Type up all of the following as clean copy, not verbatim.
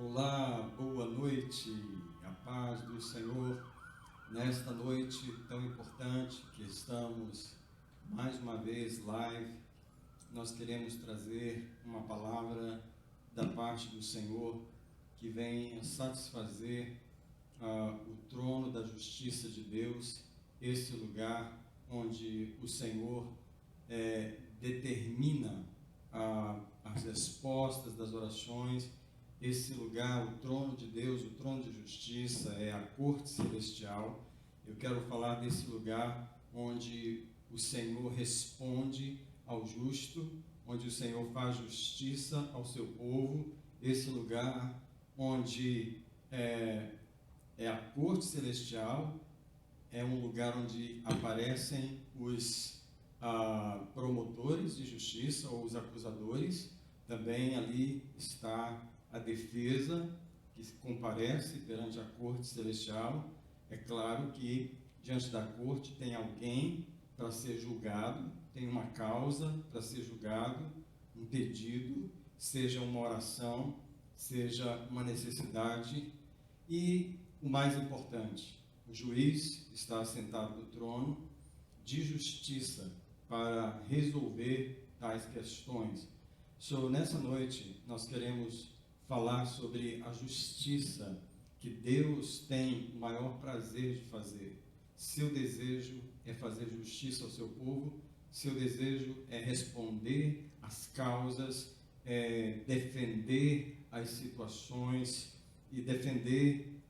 Olá, boa noite, a paz do Senhor. Nesta noite tão importante que estamos mais uma vez live, nós queremos trazer uma palavra da parte do Senhor que venha satisfazer o trono da justiça de Deus, esse lugar onde o Senhor determina as respostas das orações. Esse lugar, o trono de Deus, o trono de justiça, é a corte celestial. Eu quero falar desse lugar onde o Senhor responde ao justo, onde o Senhor faz justiça ao seu povo. Esse lugar onde é a corte celestial, é um lugar onde aparecem os promotores de justiça ou os acusadores. Também ali está a defesa que comparece perante a corte celestial. É claro que diante da corte tem alguém para ser julgado, tem uma causa para ser julgado, um pedido, seja uma oração, seja uma necessidade. E o mais importante, o juiz está assentado no trono de justiça para resolver tais questões. Nessa noite nós queremos falar sobre a justiça que Deus tem o maior prazer de fazer. Seu desejo é fazer justiça ao seu povo, seu desejo é responder às causas, defender as situações e defender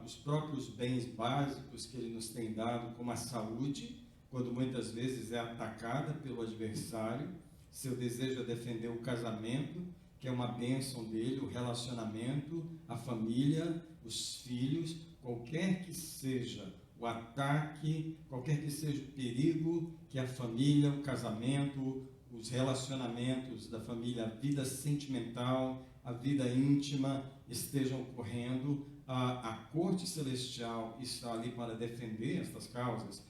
os próprios bens básicos que Ele nos tem dado, como a saúde, quando muitas vezes é atacada pelo adversário. Seu desejo é defender o casamento, que é uma bênção dele, o relacionamento, a família, os filhos, qualquer que seja o ataque, qualquer que seja o perigo que a família, o casamento, os relacionamentos da família, a vida sentimental, a vida íntima estejam ocorrendo, a corte celestial está ali para defender estas causas,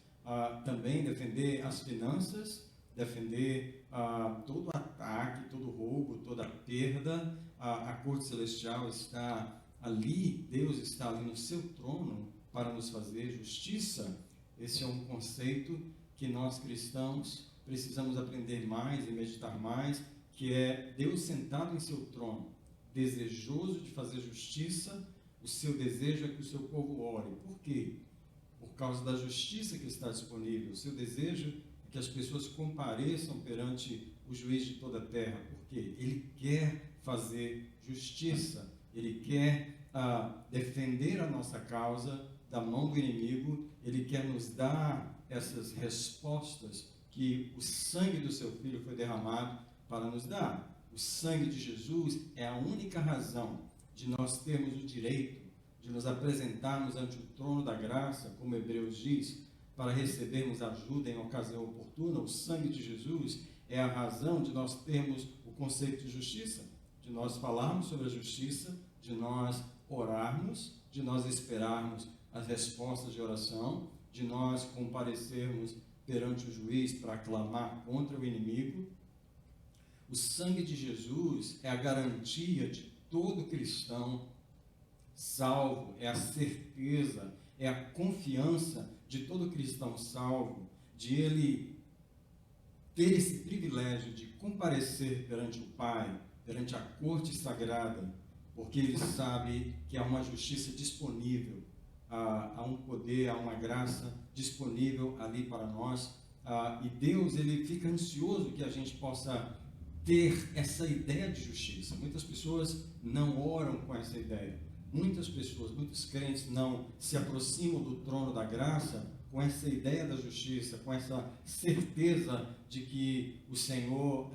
também defender as finanças, defender todo ataque, todo roubo, toda perda. A corte celestial está ali, Deus está ali no seu trono para nos fazer justiça. Esse é um conceito que nós cristãos precisamos aprender mais e meditar mais, que é Deus sentado em seu trono, desejoso de fazer justiça. O seu desejo é que o seu povo ore. Por quê? Por causa da justiça que está disponível. O seu desejo é que as pessoas compareçam perante o juiz de toda a terra, porque Ele quer fazer justiça, Ele quer defender a nossa causa da mão do inimigo, Ele quer nos dar essas respostas que o sangue do seu Filho foi derramado para nos dar. O sangue de Jesus é a única razão de nós termos o direito de nos apresentarmos ante o trono da graça, como Hebreus diz, para recebermos ajuda em ocasião oportuna. O sangue de Jesus é a razão de nós termos o conceito de justiça, de nós falarmos sobre a justiça, de nós orarmos, de nós esperarmos as respostas de oração, de nós comparecermos perante o juiz para clamar contra o inimigo. O sangue de Jesus é a garantia de todo cristão salvo, é a certeza, é a confiança de todo cristão salvo, de ele ter esse privilégio de comparecer perante o Pai, perante a corte sagrada, porque ele sabe que há uma justiça disponível, há um poder, há uma graça disponível ali para nós, e Deus, ele fica ansioso que a gente possa ter essa ideia de justiça. Muitas pessoas não oram com essa ideia. Muitas pessoas, muitos crentes não se aproximam do trono da graça com essa ideia da justiça, com essa certeza de que o Senhor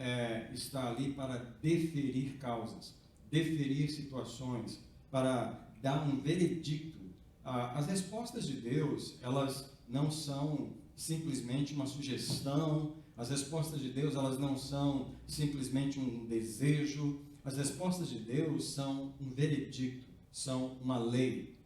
está ali para deferir causas, deferir situações, para dar um veredicto. As respostas de Deus, elas não são simplesmente uma sugestão. As respostas de Deus, elas não são simplesmente um desejo. As respostas de Deus são um veredicto, são uma lei.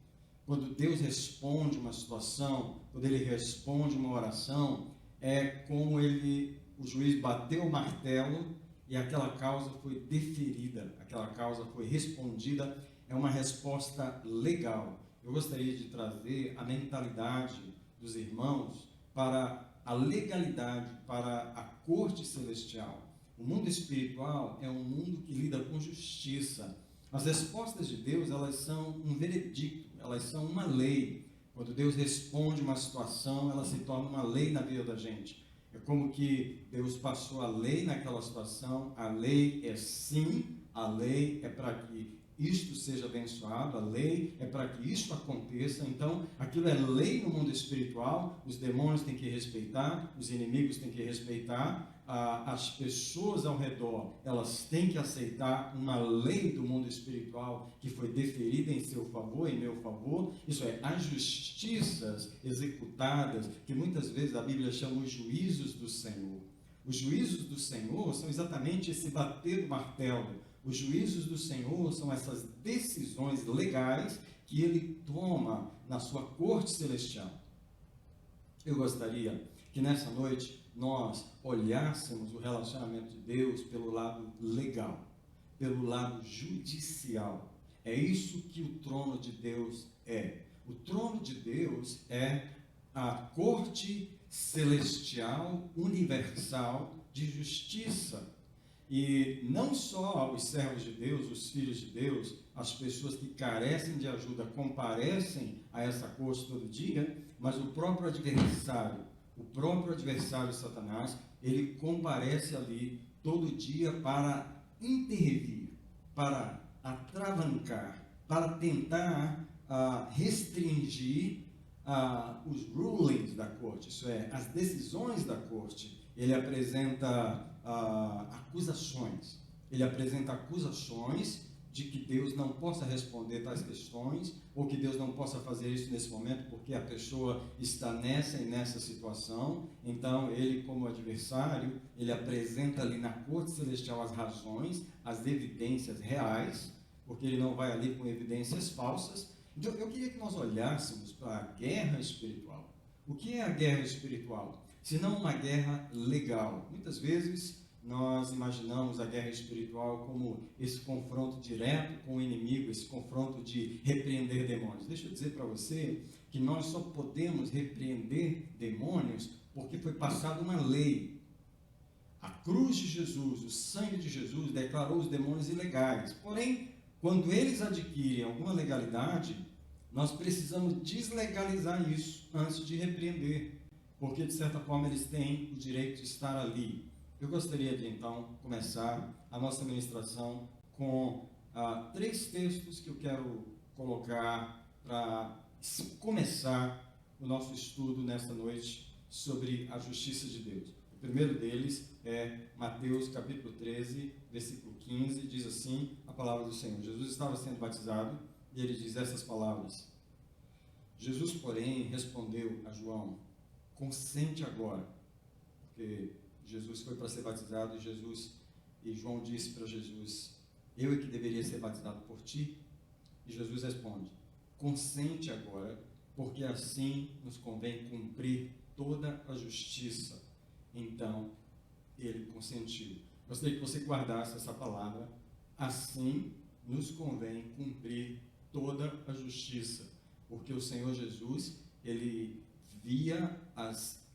Quando Deus responde uma situação, quando Ele responde uma oração, é como o juiz bateu o martelo e aquela causa foi deferida, aquela causa foi respondida. é uma resposta legal. Eu gostaria de trazer a mentalidade dos irmãos para a legalidade, para a corte celestial. O mundo espiritual é um mundo que lida com justiça. As respostas de Deus, elas são um veredicto, elas são uma lei. Quando Deus responde uma situação, ela se torna uma lei na vida da gente. É como que Deus passou a lei naquela situação, a lei é sim, a lei é para que isto seja abençoado, a lei é para que isto aconteça. Então, aquilo é lei no mundo espiritual, os demônios têm que respeitar, os inimigos têm que respeitar, as pessoas ao redor, elas têm que aceitar uma lei do mundo espiritual que foi deferida em seu favor, em meu favor. Isso é, as justiças executadas, que muitas vezes a Bíblia chama os juízos do Senhor. Os juízos do Senhor são exatamente esse bater do martelo. Os juízos do Senhor são essas decisões legais que Ele toma na sua corte celestial. Eu gostaria que nessa noite nós olhássemos o relacionamento de Deus pelo lado legal, pelo lado judicial. É isso que o trono de Deus é. O trono de Deus é a corte celestial, universal, de justiça. E não só os servos de Deus, os filhos de Deus, as pessoas que carecem de ajuda comparecem a essa corte todo dia, mas o próprio adversário Satanás, ele comparece ali todo dia para intervir, para atravancar, para tentar restringir os rulings da corte, isso é, as decisões da corte. Ele apresenta acusações. Ele apresenta acusações de que Deus não possa responder tais questões, ou que Deus não possa fazer isso nesse momento, porque a pessoa está nessa e nessa situação. Então, ele, como adversário, ele apresenta ali na corte celestial as razões, as evidências reais, porque ele não vai ali com evidências falsas. Então, eu queria que nós olhássemos para a guerra espiritual. O que é a guerra espiritual? Se não uma guerra legal. Muitas vezes nós imaginamos a guerra espiritual como esse confronto direto com o inimigo, esse confronto de repreender demônios. Deixa eu dizer para você que nós só podemos repreender demônios porque foi passada uma lei. A cruz de Jesus, o sangue de Jesus declarou os demônios ilegais. Porém, quando eles adquirem alguma legalidade, nós precisamos deslegalizar isso antes de repreender, porque de certa forma eles têm o direito de estar ali. Eu gostaria de então começar a nossa ministração com 3 textos que eu quero colocar para começar o nosso estudo nesta noite sobre a justiça de Deus. O primeiro deles é Mateus capítulo 13, versículo 15, diz assim a palavra do Senhor. Jesus estava sendo batizado e ele diz essas palavras. Jesus, porém, respondeu a João: consente agora, porque Jesus foi para ser batizado e João disse para Jesus: eu é que deveria ser batizado por ti? E Jesus responde: consente agora, porque assim nos convém cumprir toda a justiça. Então ele consentiu. Gostaria que você guardasse essa palavra: assim nos convém cumprir toda a justiça, porque o Senhor Jesus, ele via as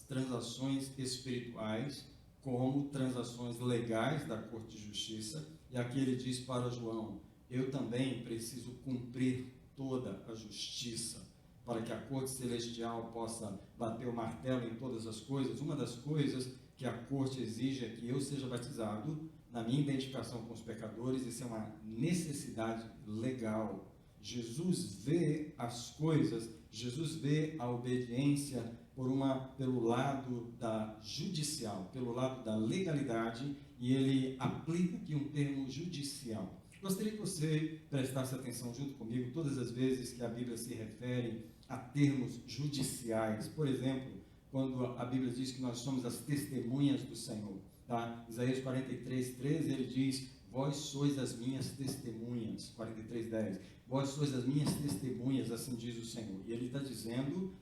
transações espirituais como transações legais da corte de justiça, e aqui ele diz para João: eu também preciso cumprir toda a justiça, para que a corte celestial possa bater o martelo em todas as coisas. Uma das coisas que a corte exige é que eu seja batizado na minha identificação com os pecadores. Isso é uma necessidade legal. Jesus vê as coisas, Jesus vê a obediência pelo lado da judicial, pelo lado da legalidade, e ele aplica aqui um termo judicial. Gostaria que você prestasse atenção junto comigo todas as vezes que a Bíblia se refere a termos judiciais. Por exemplo, quando a Bíblia diz que nós somos as testemunhas do Senhor. Tá? Isaías 43, 13, ele diz: vós sois as minhas testemunhas. 43, 10. Vós sois as minhas testemunhas, assim diz o Senhor. E ele está dizendo,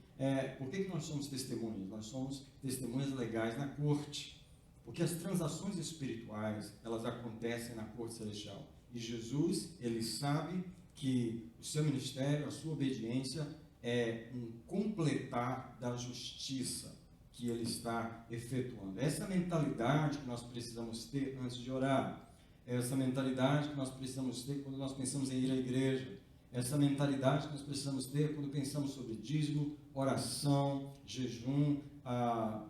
por que nós somos testemunhas? Nós somos testemunhas legais na corte. Porque as transações espirituais, elas acontecem na corte celestial. E Jesus, ele sabe que o seu ministério, a sua obediência é um completar da justiça que ele está efetuando. Essa mentalidade que nós precisamos ter antes de orar. Essa mentalidade que nós precisamos ter quando nós pensamos em ir à igreja. Essa mentalidade que nós precisamos ter quando pensamos sobre dízimo, oração, jejum,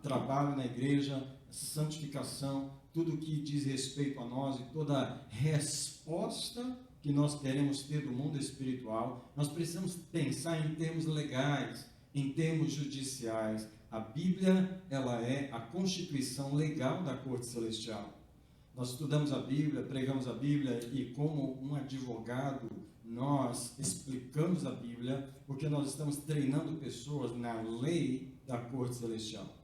trabalho na igreja, santificação, tudo que diz respeito a nós e toda resposta que nós queremos ter do mundo espiritual. Nós precisamos pensar em termos legais, em termos judiciais. A Bíblia, ela é a constituição legal da corte celestial. Nós estudamos a Bíblia, pregamos a Bíblia e, como um advogado, nós explicamos a Bíblia porque nós estamos treinando pessoas na lei da corte celestial.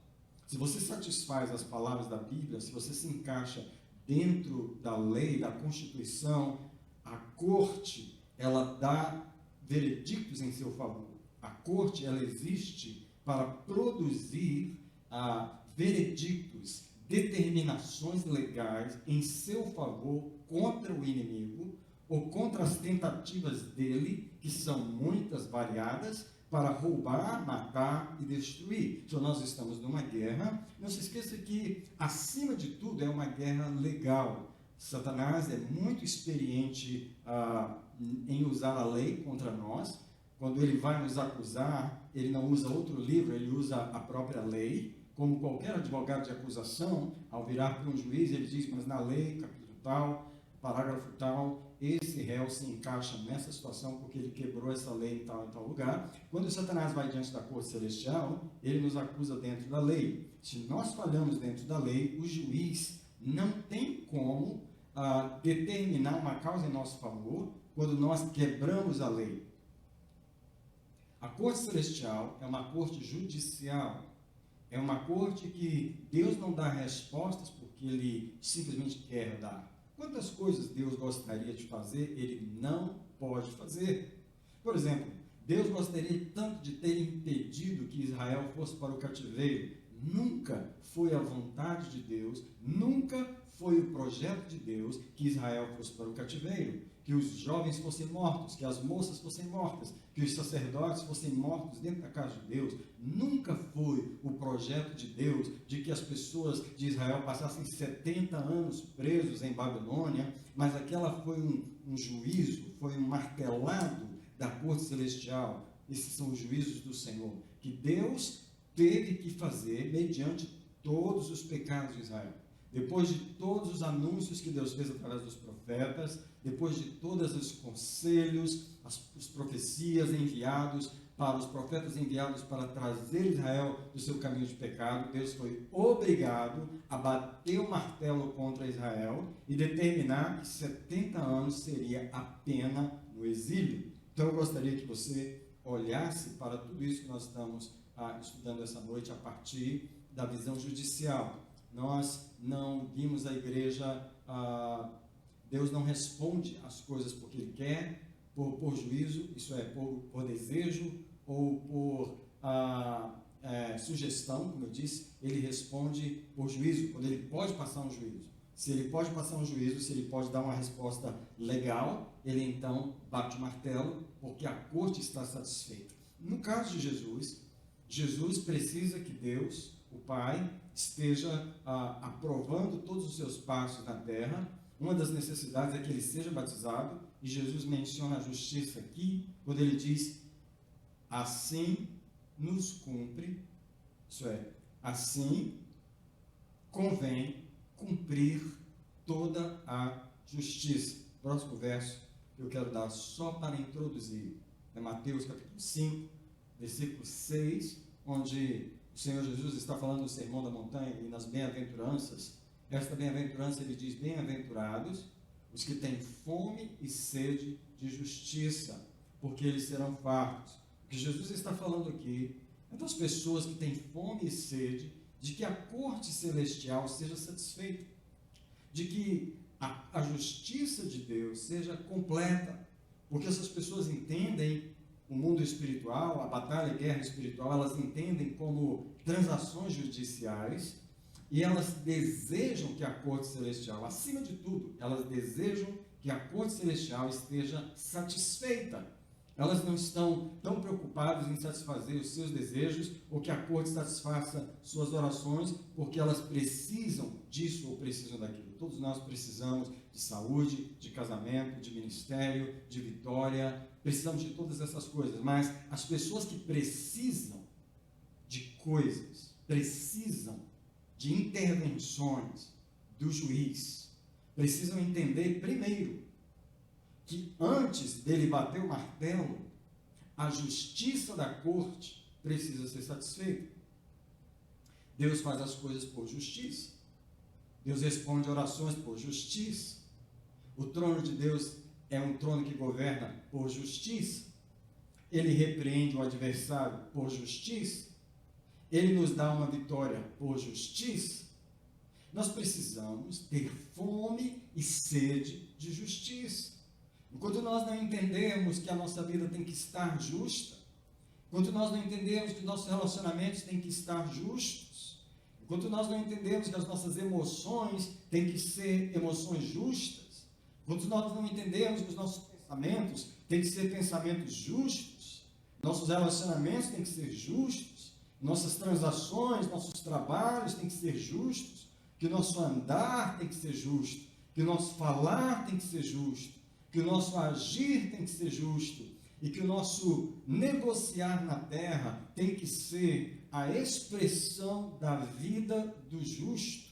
Se você satisfaz as palavras da Bíblia, se você se encaixa dentro da lei, da Constituição, a corte, ela dá veredictos em seu favor. A corte, ela existe para produzir veredictos, determinações legais em seu favor contra o inimigo ou contra as tentativas dele, que são muitas, variadas, para roubar, matar e destruir. Então nós estamos numa guerra. Não se esqueça que, acima de tudo, é uma guerra legal. Satanás é muito experiente em usar a lei contra nós. Quando ele vai nos acusar, ele não usa outro livro, ele usa a própria lei. Como qualquer advogado de acusação, ao virar para um juiz, ele diz, mas na lei, capítulo tal, parágrafo tal, esse réu se encaixa nessa situação porque ele quebrou essa lei em tal lugar. Quando Satanás vai diante da corte celestial, ele nos acusa dentro da lei. Se nós falhamos dentro da lei, o juiz não tem como determinar uma causa em nosso favor quando nós quebramos a lei. A corte celestial é uma corte judicial. É uma corte que Deus não dá respostas porque Ele simplesmente quer dar. Quantas coisas Deus gostaria de fazer, Ele não pode fazer. Por exemplo, Deus gostaria tanto de ter impedido que Israel fosse para o cativeiro. Nunca foi a vontade de Deus, nunca foi o projeto de Deus que Israel fosse para o cativeiro, que os jovens fossem mortos, que as moças fossem mortas, que os sacerdotes fossem mortos dentro da casa de Deus. Nunca foi o projeto de Deus de que as pessoas de Israel passassem 70 anos presos em Babilônia, mas aquela foi um juízo, foi um martelado da corte celestial. Esses são os juízos do Senhor, que Deus teve que fazer mediante todos os pecados de Israel. Depois de todos os anúncios que Deus fez através dos profetas, depois de todos os conselhos, as profecias enviados para os profetas enviados para trazer Israel do seu caminho de pecado, Deus foi obrigado a bater o martelo contra Israel e determinar que 70 anos seria a pena no exílio. Então eu gostaria que você olhasse para tudo isso que nós estamos estudando essa noite a partir da visão judicial. Nós não vimos a igreja, Deus não responde as coisas porque Ele quer, por juízo, isso é, por desejo ou por sugestão, como eu disse. Ele responde por juízo, quando Ele pode passar um juízo. Se Ele pode passar um juízo, se Ele pode dar uma resposta legal, Ele então bate o martelo, porque a corte está satisfeita. No caso de Jesus, Jesus precisa que Deus, o Pai, esteja aprovando todos os seus passos na terra. Uma das necessidades é que ele seja batizado, e Jesus menciona a justiça aqui, quando ele diz, assim nos cumpre, isso é, assim convém cumprir toda a justiça. Próximo verso que eu quero dar só para introduzir, é Mateus capítulo 5, versículo 6, onde o Senhor Jesus está falando do Sermão da Montanha e nas bem-aventuranças. Esta bem-aventurança, ele diz, bem-aventurados os que têm fome e sede de justiça, porque eles serão fartos. O que Jesus está falando aqui é das pessoas que têm fome e sede de que a corte celestial seja satisfeita, de que a justiça de Deus seja completa, porque essas pessoas entendem o mundo espiritual, a batalha e guerra espiritual, elas entendem como transações judiciais, e elas desejam que a corte celestial, acima de tudo, elas desejam que a corte celestial esteja satisfeita. Elas não estão tão preocupadas em satisfazer os seus desejos ou que a corte satisfaça suas orações, porque elas precisam disso ou precisam daquilo. Todos nós precisamos de saúde, de casamento, de ministério, de vitória, precisamos de todas essas coisas, mas as pessoas que precisam de coisas, precisam de intervenções do juiz, precisam entender primeiro que antes dele bater o martelo, a justiça da corte precisa ser satisfeita. Deus faz as coisas por justiça. Deus responde orações por justiça. O trono de Deus é um trono que governa por justiça. Ele repreende o adversário por justiça. Ele nos dá uma vitória por justiça. Nós precisamos ter fome e sede de justiça. Enquanto nós não entendemos que a nossa vida tem que estar justa, enquanto nós não entendemos que os nossos relacionamentos têm que estar justos, enquanto nós não entendemos que as nossas emoções têm que ser emoções justas, enquanto nós não entendemos que os nossos pensamentos têm que ser pensamentos justos, nossos relacionamentos têm que ser justos, nossas transações, nossos trabalhos têm que ser justos, que o nosso andar tem que ser justo, que o nosso falar tem que ser justo, que o nosso agir tem que ser justo e que o nosso negociar na terra tem que ser a expressão da vida do justo.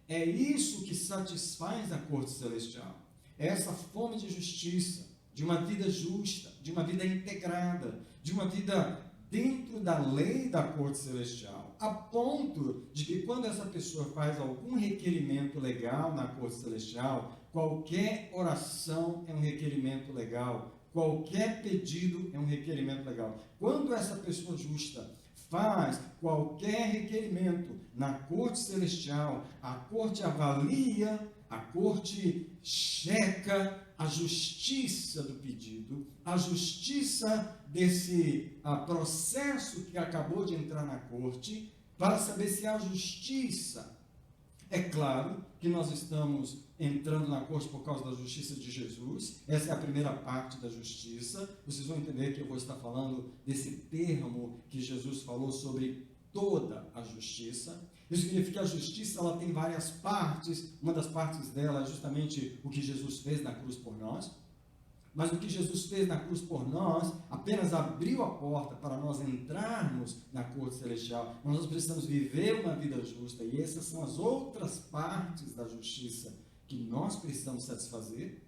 É isso que satisfaz a corte celestial. É essa fome de justiça, de uma vida justa, de uma vida integrada, de uma vida dentro da lei da corte celestial, a ponto de que quando essa pessoa faz algum requerimento legal na corte celestial, qualquer oração é um requerimento legal, qualquer pedido é um requerimento legal. Quando essa pessoa justa faz qualquer requerimento na corte celestial, a corte avalia, a corte checa a justiça do pedido, a justiça desse processo que acabou de entrar na corte, para saber se há justiça. É claro que nós estamos entrando na corte por causa da justiça de Jesus. Essa é a primeira parte da justiça. Vocês vão entender que eu vou estar falando desse termo que Jesus falou sobre toda a justiça. Isso significa que a justiça ela tem várias partes. Uma das partes dela é justamente o que Jesus fez na cruz por nós. Mas o que Jesus fez na cruz por nós apenas abriu a porta para nós entrarmos na corte celestial. Nós precisamos viver uma vida justa, e essas são as outras partes da justiça que nós precisamos satisfazer.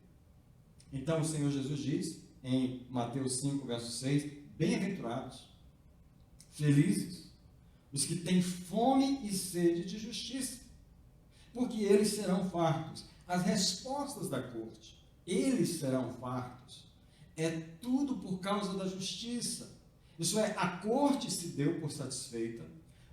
Então o Senhor Jesus diz em Mateus 5, verso 6, bem-aventurados, felizes, os que têm fome e sede de justiça, porque eles serão fartos. As respostas da corte, eles serão fartos, é tudo por causa da justiça. Isso é, a corte se deu por satisfeita,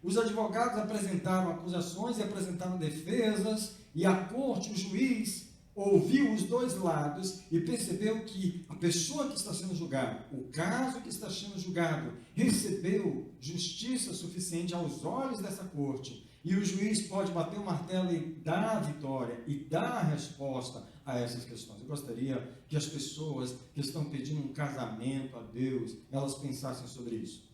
os advogados apresentaram acusações e apresentaram defesas, e a corte, o juiz, ouviu os dois lados e percebeu que a pessoa que está sendo julgada, o caso que está sendo julgado, recebeu justiça suficiente aos olhos dessa corte, e o juiz pode bater o martelo e dar a vitória, e dar a resposta a essas questões. Eu gostaria que as pessoas que estão pedindo um casamento a Deus, elas pensassem sobre isso.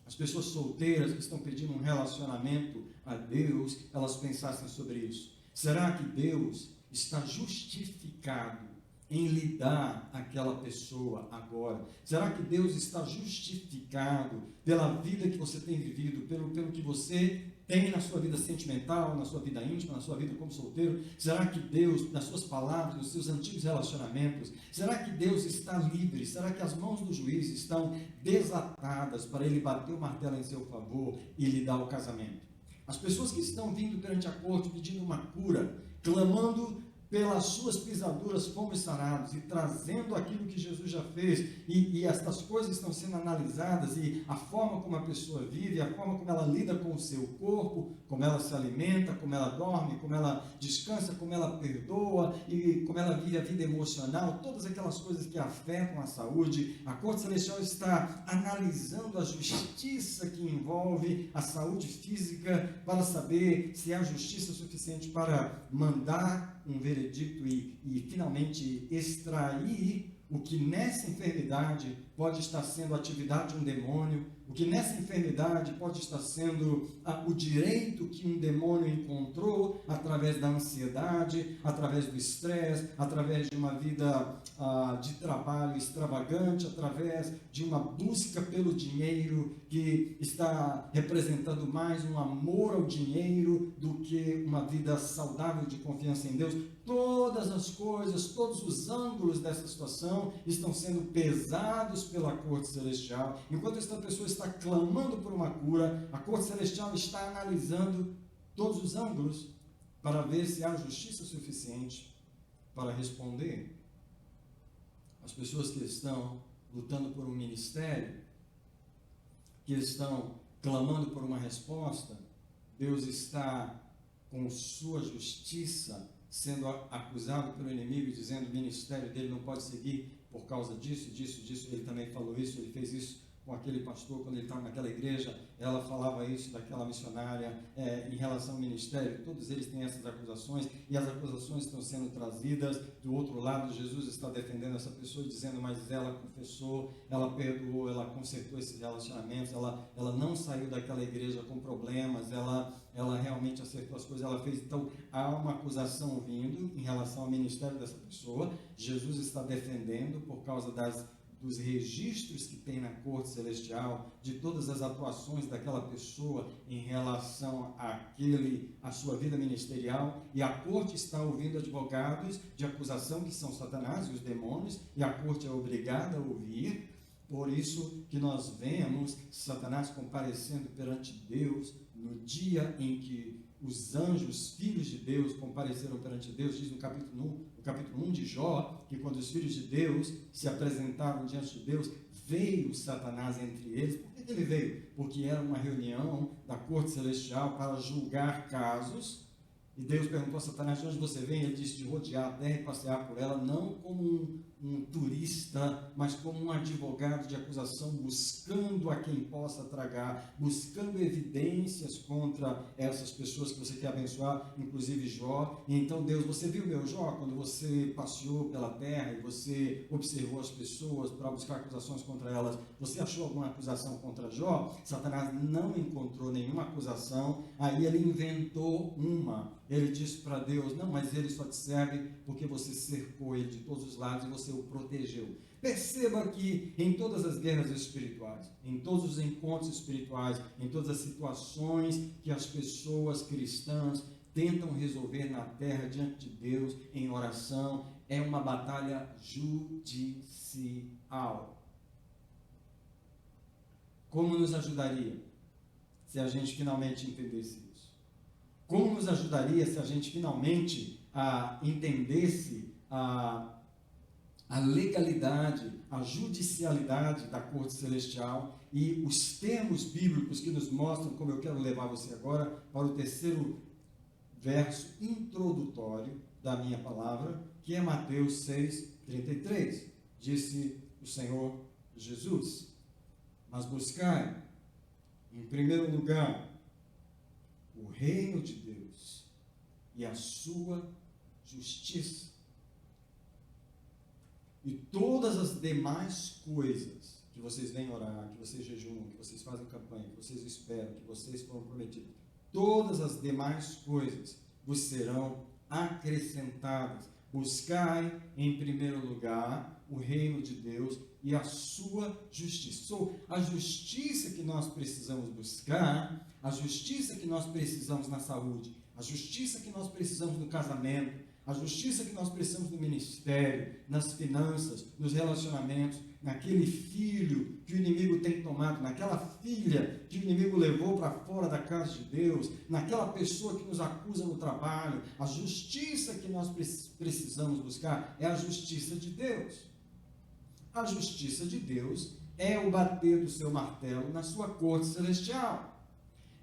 As pessoas solteiras que estão pedindo um relacionamento a Deus, elas pensassem sobre isso. Será que Deus está justificado em lhe dar aquela pessoa agora? Será que Deus está justificado pela vida que você tem vivido, pelo que você tem na sua vida sentimental, na sua vida íntima, na sua vida como solteiro? Será que Deus, nas suas palavras, nos seus antigos relacionamentos, será que Deus está livre? Será que as mãos do juiz estão desatadas para ele bater o martelo em seu favor e lhe dar o casamento? As pessoas que estão vindo perante a corte pedindo uma cura, clamando pelas suas pisaduras fomos sarados, e trazendo aquilo que Jesus já fez, e estas coisas estão sendo analisadas, e a forma como a pessoa vive, a forma como ela lida com o seu corpo, como ela se alimenta, como ela dorme, como ela descansa, como ela perdoa, e como ela vive a vida emocional, todas aquelas coisas que afetam a saúde. A corte celestial está analisando a justiça que envolve a saúde física, para saber se há justiça suficiente para mandar um vereador veredicto e finalmente extrair o que nessa enfermidade pode estar sendo a atividade de um demônio, o que nessa enfermidade pode estar sendo o direito que um demônio encontrou através da ansiedade, através do estresse, através de uma vida de trabalho extravagante, através de uma busca pelo dinheiro que está representando mais um amor ao dinheiro do que uma vida saudável de confiança em Deus. Todas as coisas, todos os ângulos dessa situação estão sendo pesados pela corte celestial. Enquanto esta pessoa está clamando por uma cura, a corte celestial está analisando todos os ângulos para ver se há justiça suficiente para responder. As pessoas que estão lutando por um ministério, que estão clamando por uma resposta, Deus está com sua justiça sendo acusado pelo inimigo, dizendo que o ministério dele não pode seguir por causa disso. Ele também falou isso, ele fez isso com aquele pastor, quando ele estava naquela igreja, ela falava isso daquela missionária em relação ao ministério. Todos eles têm essas acusações, e as acusações estão sendo trazidas do outro lado. Jesus está defendendo essa pessoa, dizendo, mas ela confessou, ela perdoou, ela consertou esses relacionamentos, ela não saiu daquela igreja com problemas, ela realmente acertou as coisas, ela fez. Então, há uma acusação vindo em relação ao ministério dessa pessoa. Jesus está defendendo por causa dos registros que tem na corte celestial, de todas as atuações daquela pessoa em relação à sua vida ministerial, e a corte está ouvindo advogados de acusação, que são Satanás e os demônios, e a corte é obrigada a ouvir. Por isso que nós vemos Satanás comparecendo perante Deus no dia em que os anjos, filhos de Deus, compareceram perante Deus. Diz no capítulo 1 de Jó, que quando os filhos de Deus se apresentaram diante de Deus, veio Satanás entre eles. Por que ele veio? Porque era uma reunião da corte celestial para julgar casos. E Deus perguntou a Satanás, de onde você vem? Ele disse, de rodear a terra e passear por ela, não como um turista, mas como um advogado de acusação, buscando a quem possa tragar, buscando evidências contra essas pessoas que você quer abençoar, inclusive Jó. E então Deus, você viu meu Jó, quando você passeou pela terra e você observou as pessoas para buscar acusações contra elas, você achou alguma acusação contra Jó? Satanás não encontrou nenhuma acusação, aí ele inventou uma. Ele disse para Deus, não, mas ele só te serve porque você cercou ele de todos os lados e você o protegeu. Perceba que em todas as guerras espirituais, em todos os encontros espirituais, em todas as situações que as pessoas cristãs tentam resolver na terra diante de Deus em oração, é uma batalha judicial. Como nos ajudaria se a gente finalmente entendesse isso? Como nos ajudaria se a gente finalmente entendesse a legalidade, a judicialidade da corte celestial e os termos bíblicos que nos mostram, como eu quero levar você agora para o terceiro verso introdutório da minha palavra, que é Mateus 6:33. Disse o Senhor Jesus, mas buscai, em primeiro lugar, o reino de Deus e a sua justiça, e todas as demais coisas que vocês vêm orar, que vocês jejuam, que vocês fazem campanha, que vocês esperam, que vocês foram prometidos, todas as demais coisas vos serão acrescentadas. Buscai em primeiro lugar o reino de Deus e a sua justiça. A justiça que nós precisamos buscar, a justiça que nós precisamos na saúde, a justiça que nós precisamos no casamento, a justiça que nós precisamos no ministério, nas finanças, nos relacionamentos, naquele filho que o inimigo tem tomado, naquela filha que o inimigo levou para fora da casa de Deus, naquela pessoa que nos acusa no trabalho. A justiça que nós precisamos buscar é a justiça de Deus. A justiça de Deus é o bater do seu martelo na sua corte celestial.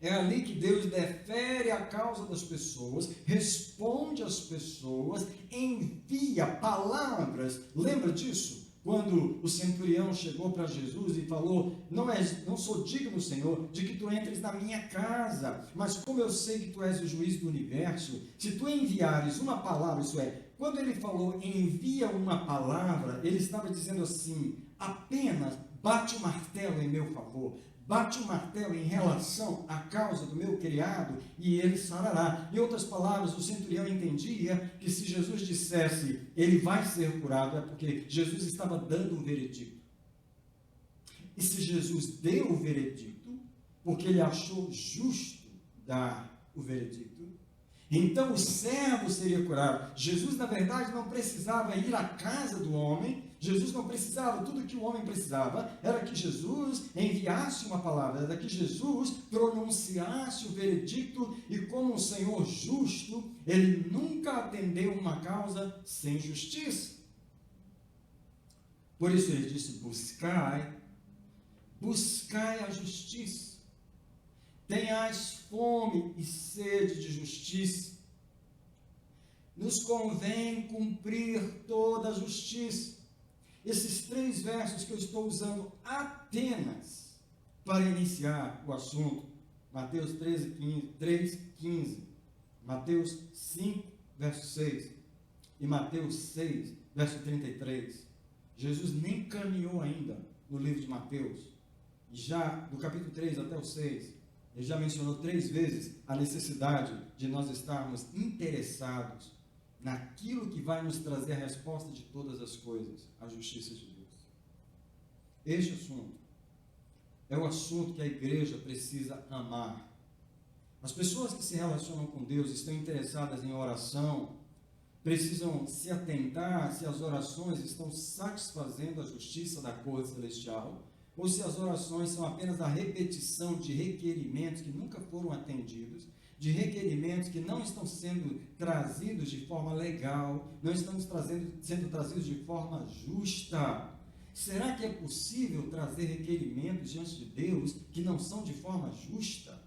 É ali que Deus defere a causa das pessoas, responde às pessoas, envia palavras. Lembra disso? quando o centurião chegou para Jesus e falou: não sou digno, Senhor, de que tu entres na minha casa, mas como eu sei que tu és o juiz do universo, se tu enviares uma palavra, isso é, quando ele falou envia uma palavra, ele estava dizendo assim: apenas bate o martelo em meu favor, bate o martelo em relação à causa do meu criado e ele sarará. Em outras palavras, o centurião entendia que se Jesus dissesse ele vai ser curado, é porque Jesus estava dando um veredicto. E se Jesus deu o veredicto, porque ele achou justo dar o veredicto, então o servo seria curado. Jesus, na verdade, não precisava ir à casa do homem. Jesus não precisava, tudo que o homem precisava era que Jesus enviasse uma palavra, era que Jesus pronunciasse o veredicto, e como um Senhor justo, ele nunca atendeu uma causa sem justiça. Por isso ele disse: buscai a justiça, tenhais fome e sede de justiça, nos convém cumprir toda a justiça. Esses 3 versos que eu estou usando apenas para iniciar o assunto, Mateus 3,15, Mateus 5, verso 6 e Mateus 6, verso 33. Jesus nem caminhou ainda no livro de Mateus, e já do capítulo 3 até o 6, ele já mencionou 3 vezes a necessidade de nós estarmos interessados naquilo que vai nos trazer a resposta de todas as coisas, a justiça de Deus. Este assunto é o assunto que a igreja precisa amar. As pessoas que se relacionam com Deus, estão interessadas em oração, precisam se atentar se as orações estão satisfazendo a justiça da corte celestial, ou se as orações são apenas a repetição de requerimentos que nunca foram atendidos, de requerimentos que não estão sendo trazidos de forma legal, não estão sendo trazidos de forma justa. Será que é possível trazer requerimentos diante de Deus que não são de forma justa?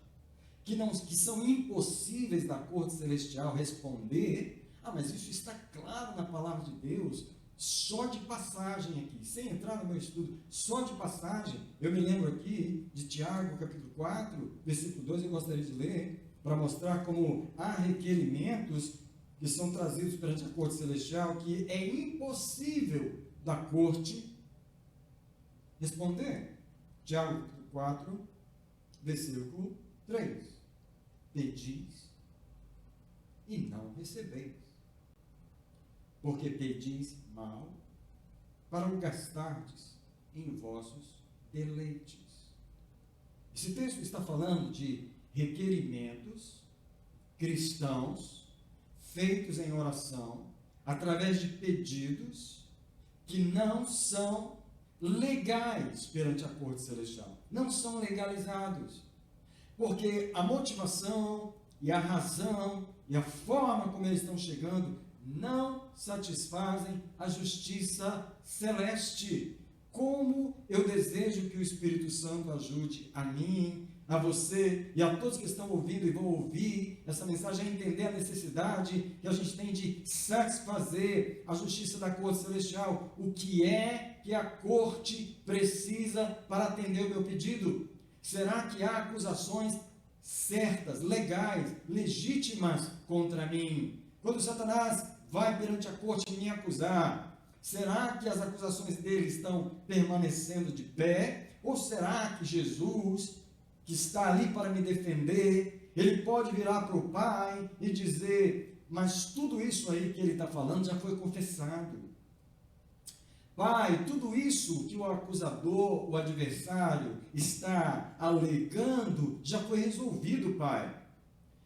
Que são impossíveis da corte celestial responder? Mas isso está claro na palavra de Deus. Só de passagem aqui, sem entrar no meu estudo, só de passagem, eu me lembro aqui de Tiago, capítulo 4, versículo 2, eu gostaria de ler, para mostrar como há requerimentos que são trazidos perante a corte celestial que é impossível da corte responder. Tiago, capítulo 4, versículo 3. Pedis e não recebeis, porque pedis mal, para o gastardes em vossos deleites. Esse texto está falando de requerimentos cristãos feitos em oração, através de pedidos que não são legais perante a corte celestial, não são legalizados, porque a motivação e a razão e a forma como eles estão chegando não satisfazem a justiça celeste. Como eu desejo que o Espírito Santo ajude a mim, a você e a todos que estão ouvindo e vão ouvir essa mensagem a entender a necessidade que a gente tem de satisfazer a justiça da corte celestial. O que é que a corte precisa para atender o meu pedido? Será que há acusações certas, legais, legítimas contra mim? Quando Satanás vai perante a corte me acusar, será que as acusações dele estão permanecendo de pé? Ou será que Jesus, que está ali para me defender, ele pode virar para o Pai e dizer: mas tudo isso aí que ele está falando já foi confessado. Pai, tudo isso que o acusador, o adversário, está alegando, já foi resolvido, Pai.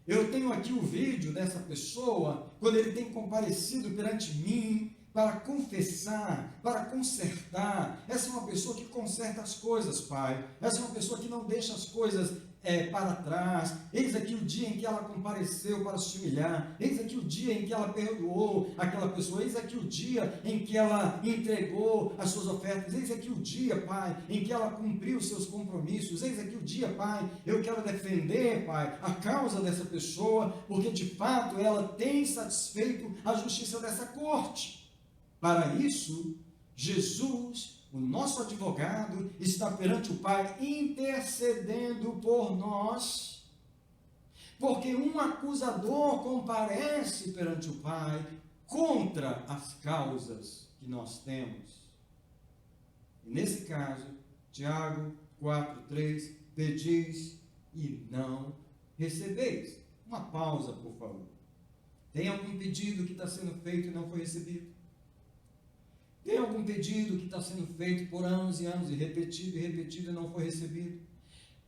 Eu tenho aqui o vídeo dessa pessoa, quando ele tem comparecido perante mim, para confessar, para consertar. Essa é uma pessoa que conserta as coisas, Pai. Essa é uma pessoa que não deixa as coisas para trás. Eis aqui o dia em que ela compareceu para se humilhar. Eis aqui o dia em que ela perdoou aquela pessoa. Eis aqui o dia em que ela entregou as suas ofertas. Eis aqui o dia, Pai, em que ela cumpriu os seus compromissos. Eis aqui o dia, Pai, eu quero defender, Pai, a causa dessa pessoa, porque de fato ela tem satisfeito a justiça dessa corte. Para isso, Jesus, o nosso advogado, está perante o Pai intercedendo por nós, porque um acusador comparece perante o Pai contra as causas que nós temos. E nesse caso, Tiago 4:3, pedis e não recebeis. Uma pausa, por favor. Tem algum pedido que está sendo feito e não foi recebido? Tem algum pedido que está sendo feito por anos e anos e repetido e não foi recebido?